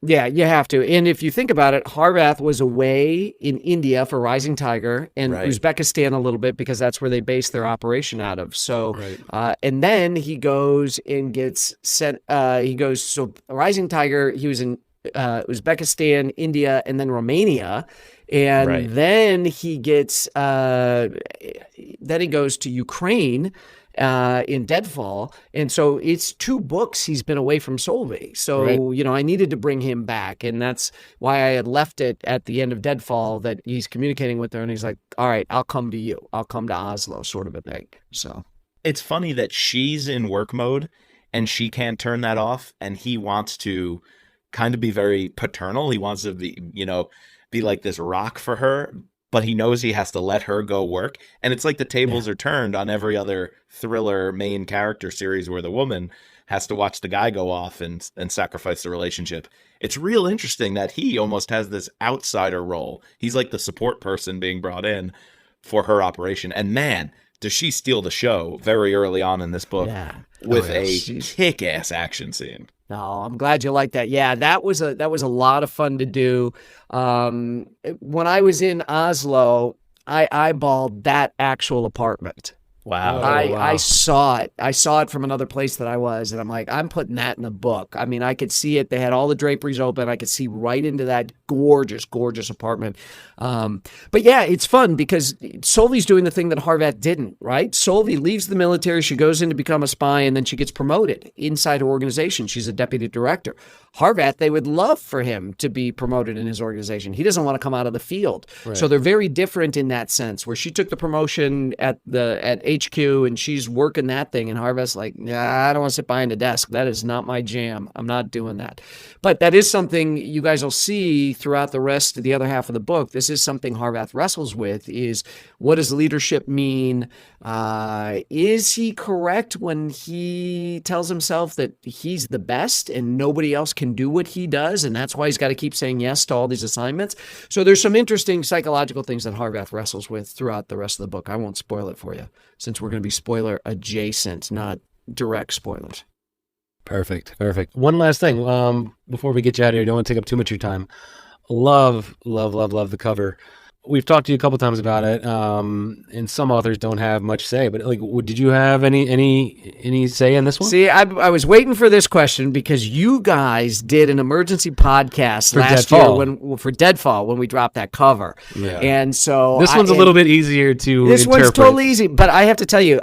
Yeah, you have to. And if you think about it, Harvath was away in India for Rising Tiger and Uzbekistan a little bit because that's where they base their operation out of. So, and then he goes and gets sent. So Rising Tiger, he was in Uzbekistan, India, and then Romania. And Right. then he gets, then he goes to Ukraine in Deadfall. And so it's 2 books he's been away from Solvay. So, Right. you know, I needed to bring him back. And that's why I had left it at the end of Deadfall, that he's communicating with her and he's like, all right, I'll come to you. I'll come to Oslo, sort of a thing. So It's funny that she's in work mode and she can't turn that off, and he wants to kind of be very paternal. He wants to be, be like this rock for her, but he knows he has to let her go work. And it's like the tables are turned on every other thriller main character series where the woman has to watch the guy go off and sacrifice the relationship. It's real interesting that he almost has this outsider role. He's like the support person being brought in for her operation. And man, does she steal the show very early on in this book with a kick-ass action scene. No, I'm glad you like that. Yeah, that was a lot of fun to do. When I was in Oslo, I eyeballed that actual apartment. Wow. I saw it. I saw it from another place that I was, and I'm like, I'm putting that in a book. I mean, I could see it. They had all the draperies open. I could see right into that gorgeous, gorgeous apartment. But yeah, it's fun because Solvay's doing the thing that Harvat didn't, right? Solvay leaves the military. She goes in to become a spy, and then she gets promoted inside her organization. She's a deputy director. Harvat, they would love for him to be promoted in his organization. He doesn't want to come out of the field. Right. So they're very different in that sense, where she took the promotion at HQ and she's working that thing, and Harvat's like, nah, I don't want to sit behind a desk. That is not my jam. I'm not doing that. But that is something you guys will see throughout the rest of the other half of the book. This is something Harvat wrestles with, is what does leadership mean? Is he correct when he tells himself that he's the best and nobody else can do what he does, and that's why he's got to keep saying yes to all these assignments? So there's some interesting psychological things that Harvat wrestles with throughout the rest of the book. I won't spoil it for you, since we're going to be spoiler adjacent, not direct spoilers. Perfect. One last thing before we get you out of here, don't want to take up too much of your time. Love the cover. We've talked to you a couple times about it, and some authors don't have much say. But like, did you have any say in this one? See, I was waiting for this question because you guys did an emergency podcast last year for Deadfall when we dropped that cover, and so this one's a little bit easier to. This one's totally easy, but I have to tell you,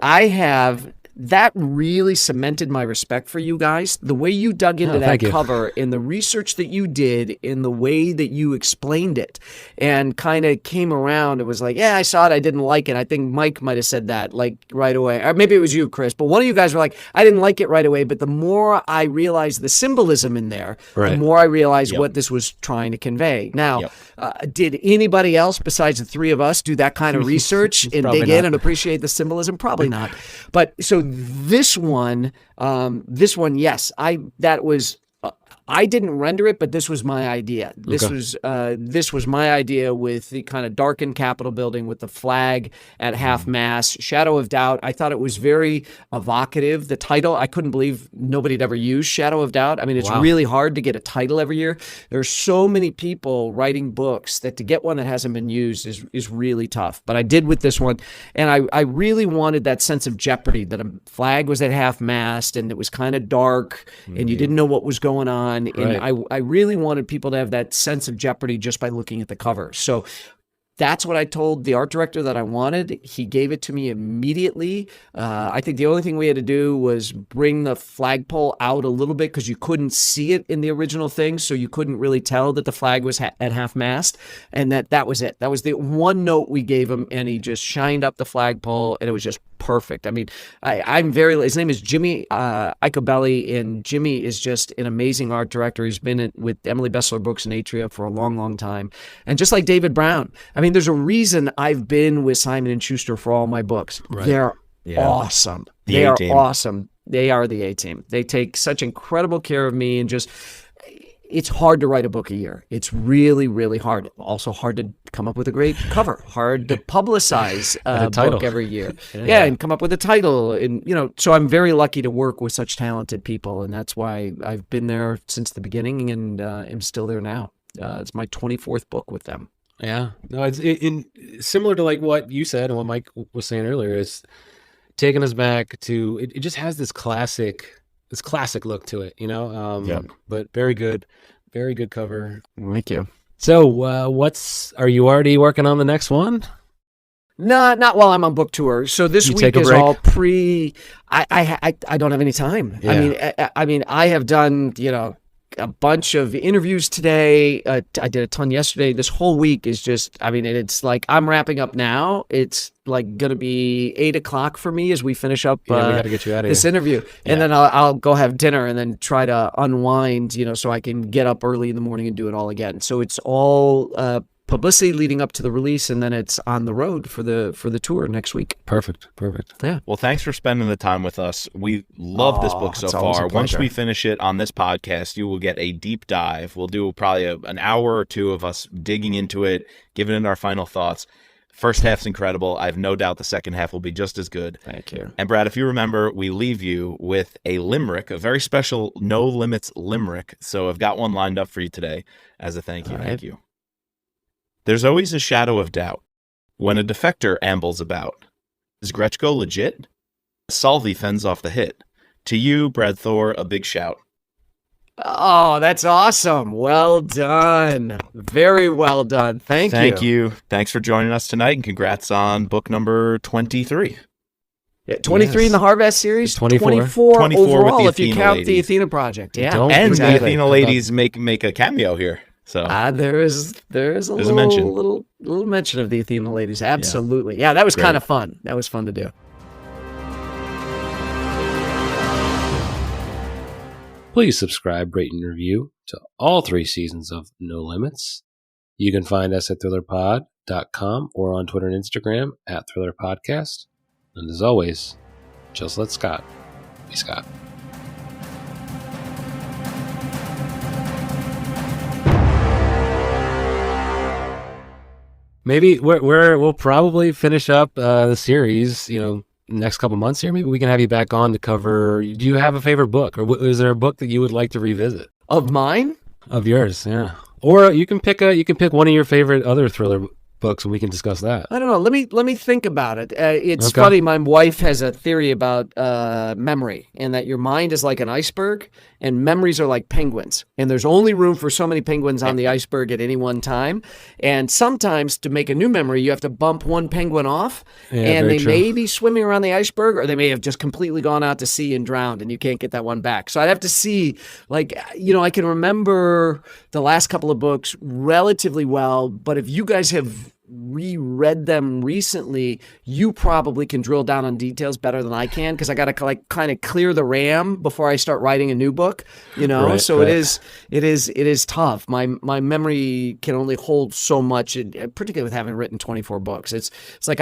that really cemented my respect for you guys. The way you dug into that cover and the research that you did in the way that you explained it and kind of came around. It was like, yeah, I saw it. I didn't like it. I think Mike might have said that like right away. Or maybe it was you, Chris. But one of you guys were like, I didn't like it right away. But the more I realized the symbolism in there, the more I realized what this was trying to convey. Now, did anybody else besides the 3 of us do that kind of research and dig in and appreciate the symbolism? Probably not. But so this one, yes, I didn't render it, but this was my idea. This was my idea with the kind of darkened Capitol building with the flag at half mast, Shadow of Doubt. I thought it was very evocative. The title, I couldn't believe nobody had ever used Shadow of Doubt. I mean, it's really hard to get a title every year. There's so many people writing books that to get one that hasn't been used is really tough. But I did with this one, and I really wanted that sense of jeopardy, that a flag was at half mast and it was kind of dark and you didn't know what was going on. And I really wanted people to have that sense of jeopardy just by looking at the cover. So that's what I told the art director that I wanted. He gave it to me immediately. I think the only thing we had to do was bring the flagpole out a little bit because you couldn't see it in the original thing, so you couldn't really tell that the flag was at half mast, and that was it. That was the one note we gave him, and he just shined up the flagpole, and it was just perfect. I mean, his name is Jimmy Icobelli, and Jimmy is just an amazing art director. He's been with Emily Bestler Books and Atria for a long, long time. And just like David Brown, I mean, there's a reason I've been with Simon & Schuster for all my books. Right. They're awesome. They are awesome. They are the A-team. They take such incredible care of me, and just, it's hard to write a book a year. It's really, really hard. Also hard to come up with a great cover. Hard to publicize a book every year. And come up with a title. And, so I'm very lucky to work with such talented people. And that's why I've been there since the beginning and am still there now. It's my 24th book with them. Yeah. No, it's similar to like what you said and what Mike was saying earlier, is taking us back to, it just has this classic look to it, but very good. Very good cover. Thank you. So, are you already working on the next one? No, not while I'm on book tour. So this You week take a is break? all pre. I don't have any time. Yeah. I mean, I have done a bunch of interviews today. I did a ton yesterday. This whole week is just. I mean, it's like I'm wrapping up now. It's like gonna be 8:00 for me as we finish up. Yeah, we got to get you out of this here. interview, and then I'll go have dinner and then try to unwind. So I can get up early in the morning and do it all again. So it's all. Publicity leading up to the release, and then it's on the road for the tour next week. Perfect. Yeah. Well, thanks for spending the time with us. We love this book so it's always a far. Once pleasure. we finish it on this podcast, you will get a deep dive. We'll do probably an hour or two of us digging into it, giving it our final thoughts. First half's incredible. I have no doubt the second half will be just as good. Thank you. And Brad, if you remember, we leave you with a limerick, a very special No Limits limerick. So I've got one lined up for you today as a thank you. All right. Thank you. There's always a shadow of doubt when a defector ambles about. Is Gretchko legit? Salvi fends off the hit. To you, Brad Thor, a big shout. Oh, that's awesome. Well done. Very well done. Thank you. Thanks for joining us tonight, and congrats on book number 23. Yeah, 23 in the Harvest series, 24. 24 with overall the if you Athena count the ladies. Athena Project. Yeah. Don't And forget the Athena ladies make a cameo here. So There is a There's a little, mention. little mention of the Athena ladies. Absolutely. Yeah, that was Great. kind of fun. That was fun to do. Please subscribe, rate, and review to all 3 seasons of No Limits. You can find us at thrillerpod.com or on Twitter and Instagram at thrillerpodcast. And as always, just let Scott be Scott. Maybe we'll probably finish up the series, next couple months here. Maybe we can have you back on to cover. Do you have a favorite book, or is there a book that you would like to revisit Of mine? of yours? Yeah, or you can pick one of your favorite other thriller books, and we can discuss that. I don't know. Let me think about it. It's Okay. funny. My wife has a theory about memory, and that your mind is like an iceberg, and memories are like penguins. And there's only room for so many penguins on the iceberg at any one time. And sometimes to make a new memory, you have to bump one penguin off, Yeah, and very they true. may be swimming around the iceberg, or they may have just completely gone out to sea and drowned, and you can't get that one back. So I'd have to see. I can remember the last couple of books relatively well, but if you guys have reread them recently, you probably can drill down on details better than I can, because I got to kind of clear the RAM before I start writing a new book, Right, so right. it is tough. My memory can only hold so much, particularly with having written 24 books. It's like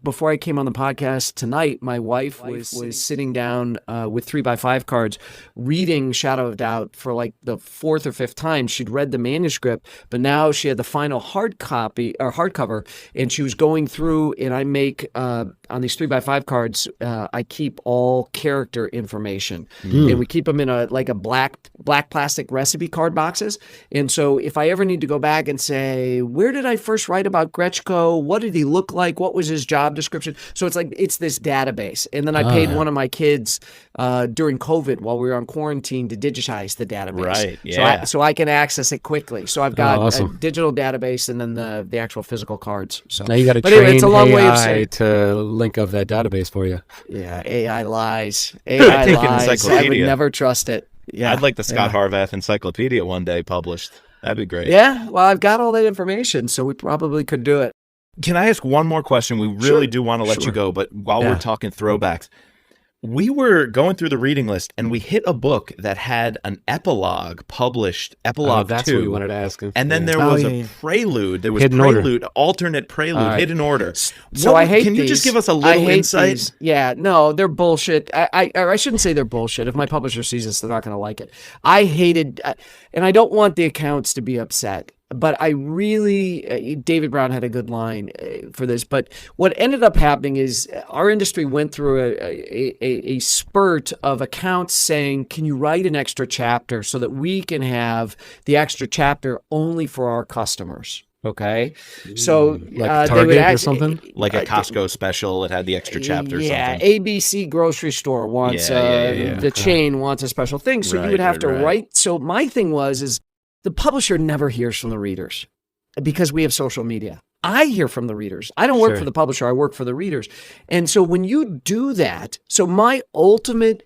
before I came on the podcast tonight, my wife was sitting down with 3x5 cards reading Shadow of Doubt for like the 4th or 5th time. She'd read the manuscript, but now she had the final hard copy or hardcover, and she was going through, and I make on these 3x5 cards, I keep all character information, and we keep them in a black plastic recipe card boxes. And so if I ever need to go back and say, where did I first write about Gretchko? What did he look like? What was his job description? So it's this database. And then I paid one of my kids during COVID while we were on quarantine to digitize the database. Right, yeah. So I can access it quickly. So I've got awesome. a digital database and then the actual physical cards. So Now you got to But train anyway, it's a long way of AI saying, to link up that database for you. yeah, AI lies. I'd AI take an lies. I would encyclopedia. never trust it. Yeah, I'd like the Scott Harvath Encyclopedia one day published. That'd be great. Yeah, well, I've got all that information, so we probably could do it. Can I ask one more question? We really Sure, do want to let you sure. go, but while Yeah. we're talking throwbacks, we were going through the reading list and we hit a book that had an epilogue published, epilogue That's 2. what we wanted to ask him. And then there Oh, was yeah, a yeah. prelude. There was Hidden order. prelude, alternate prelude, All right. hidden order. So What- I hate Can you these. just give us a I little hate insight? these. Yeah, no, they're bullshit. I shouldn't say they're bullshit. If my publisher sees this, they're not going to like it. I hated, and I don't want the accounts to be upset, but I really, David Brown had a good line for this, but what ended up happening is our industry went through a spurt of accounts saying, can you write an extra chapter so that we can have the extra chapter only for our customers? Okay, so like they would Target or something? Like a Costco special, it had the extra chapter or yeah, something. ABC grocery store wants Yeah. the chain wants a special thing, so you would have to write. So my thing is the publisher never hears from the readers because we have social media. I hear from the readers. I don't work for the publisher. I work for the readers. And so when you do that, so my ultimate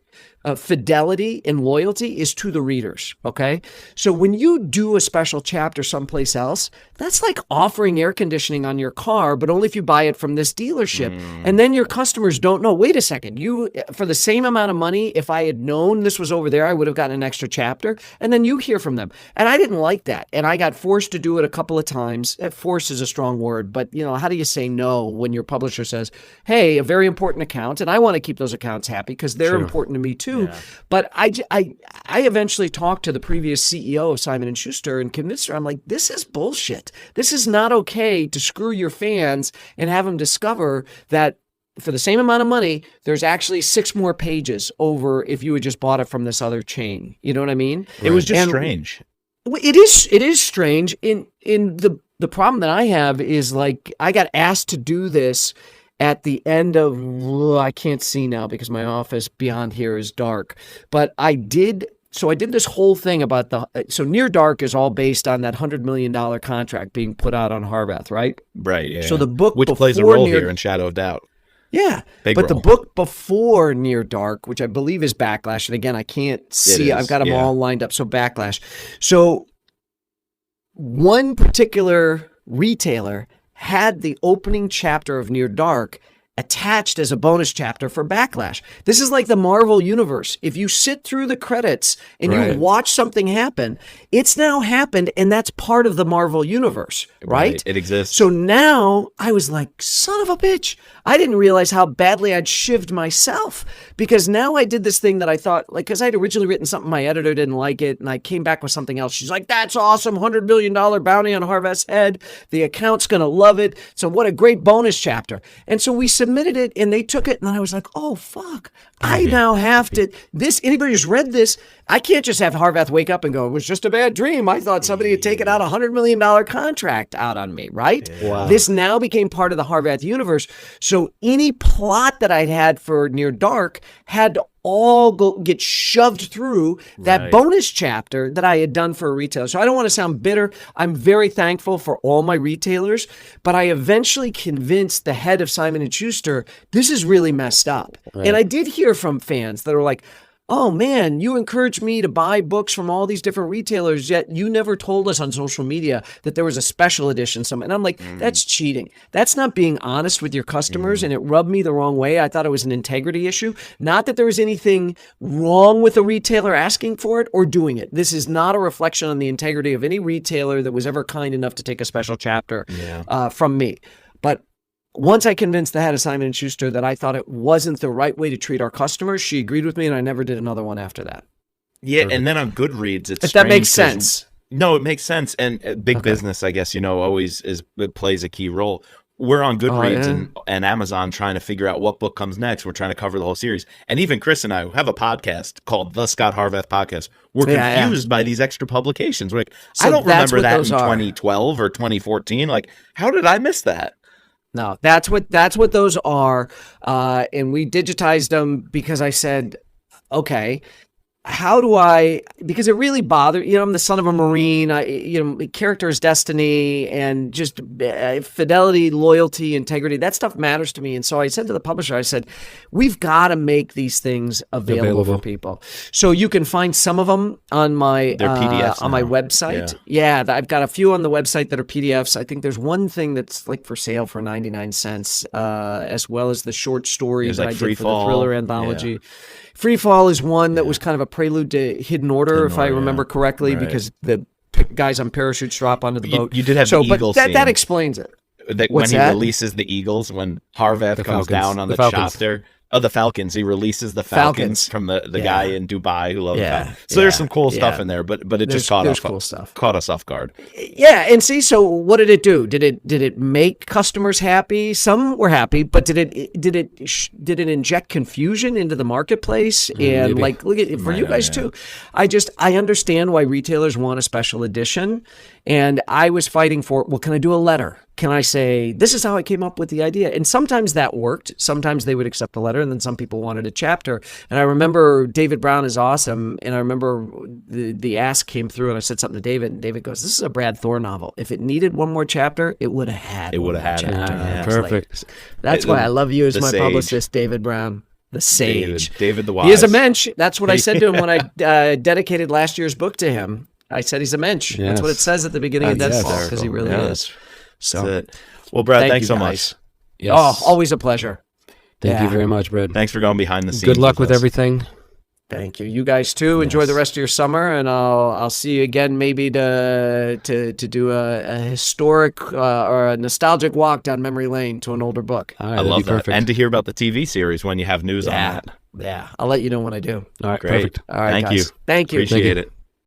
fidelity and loyalty is to the readers. Okay. So when you do a special chapter someplace else, that's like offering air conditioning on your car, but only if you buy it from this dealership. And then your customers don't know, wait a second, you, for the same amount of money, if I had known this was over there, I would have gotten an extra chapter. And then you hear from them. And I didn't like that. And I got forced to do it a couple of times. Force is a strong word, but how do you say no when your publisher says, hey, a very important account, and I want to keep those accounts happy because they're important to me too. Yeah. But I eventually talked to the previous CEO of Simon & Schuster and convinced her, I'm like, this is bullshit. This is not okay to screw your fans and have them discover that for the same amount of money, there's actually 6 more pages over if you had just bought it from this other chain. You know what I mean? It was just strange. It is strange. In the problem that I have is like I got asked to do this at the end of, I can't see now because my office beyond here is dark, but I did this whole thing about so Near Dark is all based on that $100 million contract being put out on Harvath, right? Right, yeah. So the book which plays a role here in Shadow of Doubt. Yeah, but the book before Near Dark, which I believe is Backlash, and again, I can't see, I've got them all lined up, so Backlash. So one particular retailer had the opening chapter of Near Dark attached as a bonus chapter for Backlash. This is like the Marvel universe. If you sit through the credits and you watch something happen, it's now happened, and that's part of the Marvel universe, right? It exists. So now I was like, son of a bitch. I didn't realize how badly I'd shivved myself, because now I did this thing that I thought, like, because I'd originally written something, my editor didn't like it, and I came back with something else. She's like, that's awesome, $100 million bounty on Harvath's head. The account's going to love it. So what a great bonus chapter. And so we submitted it, and they took it, and then I was like, oh, fuck. I now have to, anybody who's read this, I can't just have Harvath wake up and go, it was just a bad dream. I thought somebody had taken out a $100 million contract out on me, right? Wow. This now became part of the Harvath universe. So any plot that I'd had for Near Dark had to all get shoved through that bonus chapter that I had done for a retailer. So I don't want to sound bitter. I'm very thankful for all my retailers, but I eventually convinced the head of Simon & Schuster, this is really messed up. Right. And I did hear from fans that were like, oh man, you encouraged me to buy books from all these different retailers, yet you never told us on social media that there was a special edition. And I'm like, that's cheating. That's not being honest with your customers. And it rubbed me the wrong way. I thought it was an integrity issue. Not that there was anything wrong with a retailer asking for it or doing it. This is not a reflection on the integrity of any retailer that was ever kind enough to take a special chapter from me. But once I convinced the head of Simon & Schuster that I thought it wasn't the right way to treat our customers, she agreed with me, and I never did another one after that. Yeah, and then on Goodreads, it's if that makes sense. No, it makes sense. And big business, I guess, always it plays a key role. We're on Goodreads and Amazon trying to figure out what book comes next. We're trying to cover the whole series. And even Chris and I have a podcast called The Scott Harvath Podcast. We're confused by these extra publications. We're like, I don't remember that in 2012 or 2014. Like, how did I miss that? No, that's what those are. And we digitized them because I said, okay, how do because it really bothered, I'm the son of a Marine, character is destiny, and just fidelity, loyalty, integrity, that stuff matters to me. And so I said to the publisher, I said, we've got to make these things available for people. So you can find some of them on my PDFs on my website. Yeah, I've got a few on the website that are PDFs. I think there's one thing that's like for sale for 99 cents, as well as the short stories that I did for the thriller anthology. Yeah. Free Fall is one that was kind of a prelude to Hidden Order, if I remember correctly, because the guys on parachutes drop onto the boat. You did have the eagle scene. That explains it. When he releases the eagles, when Harvath comes down on the chopper. Oh, the Falcons. He releases the Falcons from the guy in Dubai who loves the Falcons. So there's some cool stuff in there, but it just caught us off guard. Yeah, and see, so what did it do? Did it make customers happy? Some were happy, but did it inject confusion into the marketplace? And Maybe. look at for you guys too. I understand why retailers want a special edition, and I was fighting for, well, can I do a letter? Can I say, this is how I came up with the idea? And sometimes that worked. Sometimes they would accept the letter, and then some people wanted a chapter. And I remember David Brown is awesome. And I remember the ask came through, and I said something to David, and David goes, this is a Brad Thor novel. If it needed one more chapter, it would have had one more chapter. Perfect. That's why I love you as my sage. Publicist, David Brown. The sage. David the Wise. He is a mensch. That's what I said to him when I dedicated last year's book to him. I said he's a mensch. Yes. That's what it says at the beginning of Dead Fall, because he really is. So, that's it. Well, Brad, thanks so guys. much. Yes. Oh, always a pleasure. Thank you very much, Brad. Thanks for going behind the scenes. Good luck with us. everything. Thank you. You guys too. Enjoy the rest of your summer, and I'll see you again maybe to do a historic or a nostalgic walk down memory lane to an older book. All right, I love that. perfect. And to hear about the TV series when you have news on that. Yeah, I'll let you know when I do. All right, Great. perfect. All right, Thank guys. you. Thank you. Appreciate it.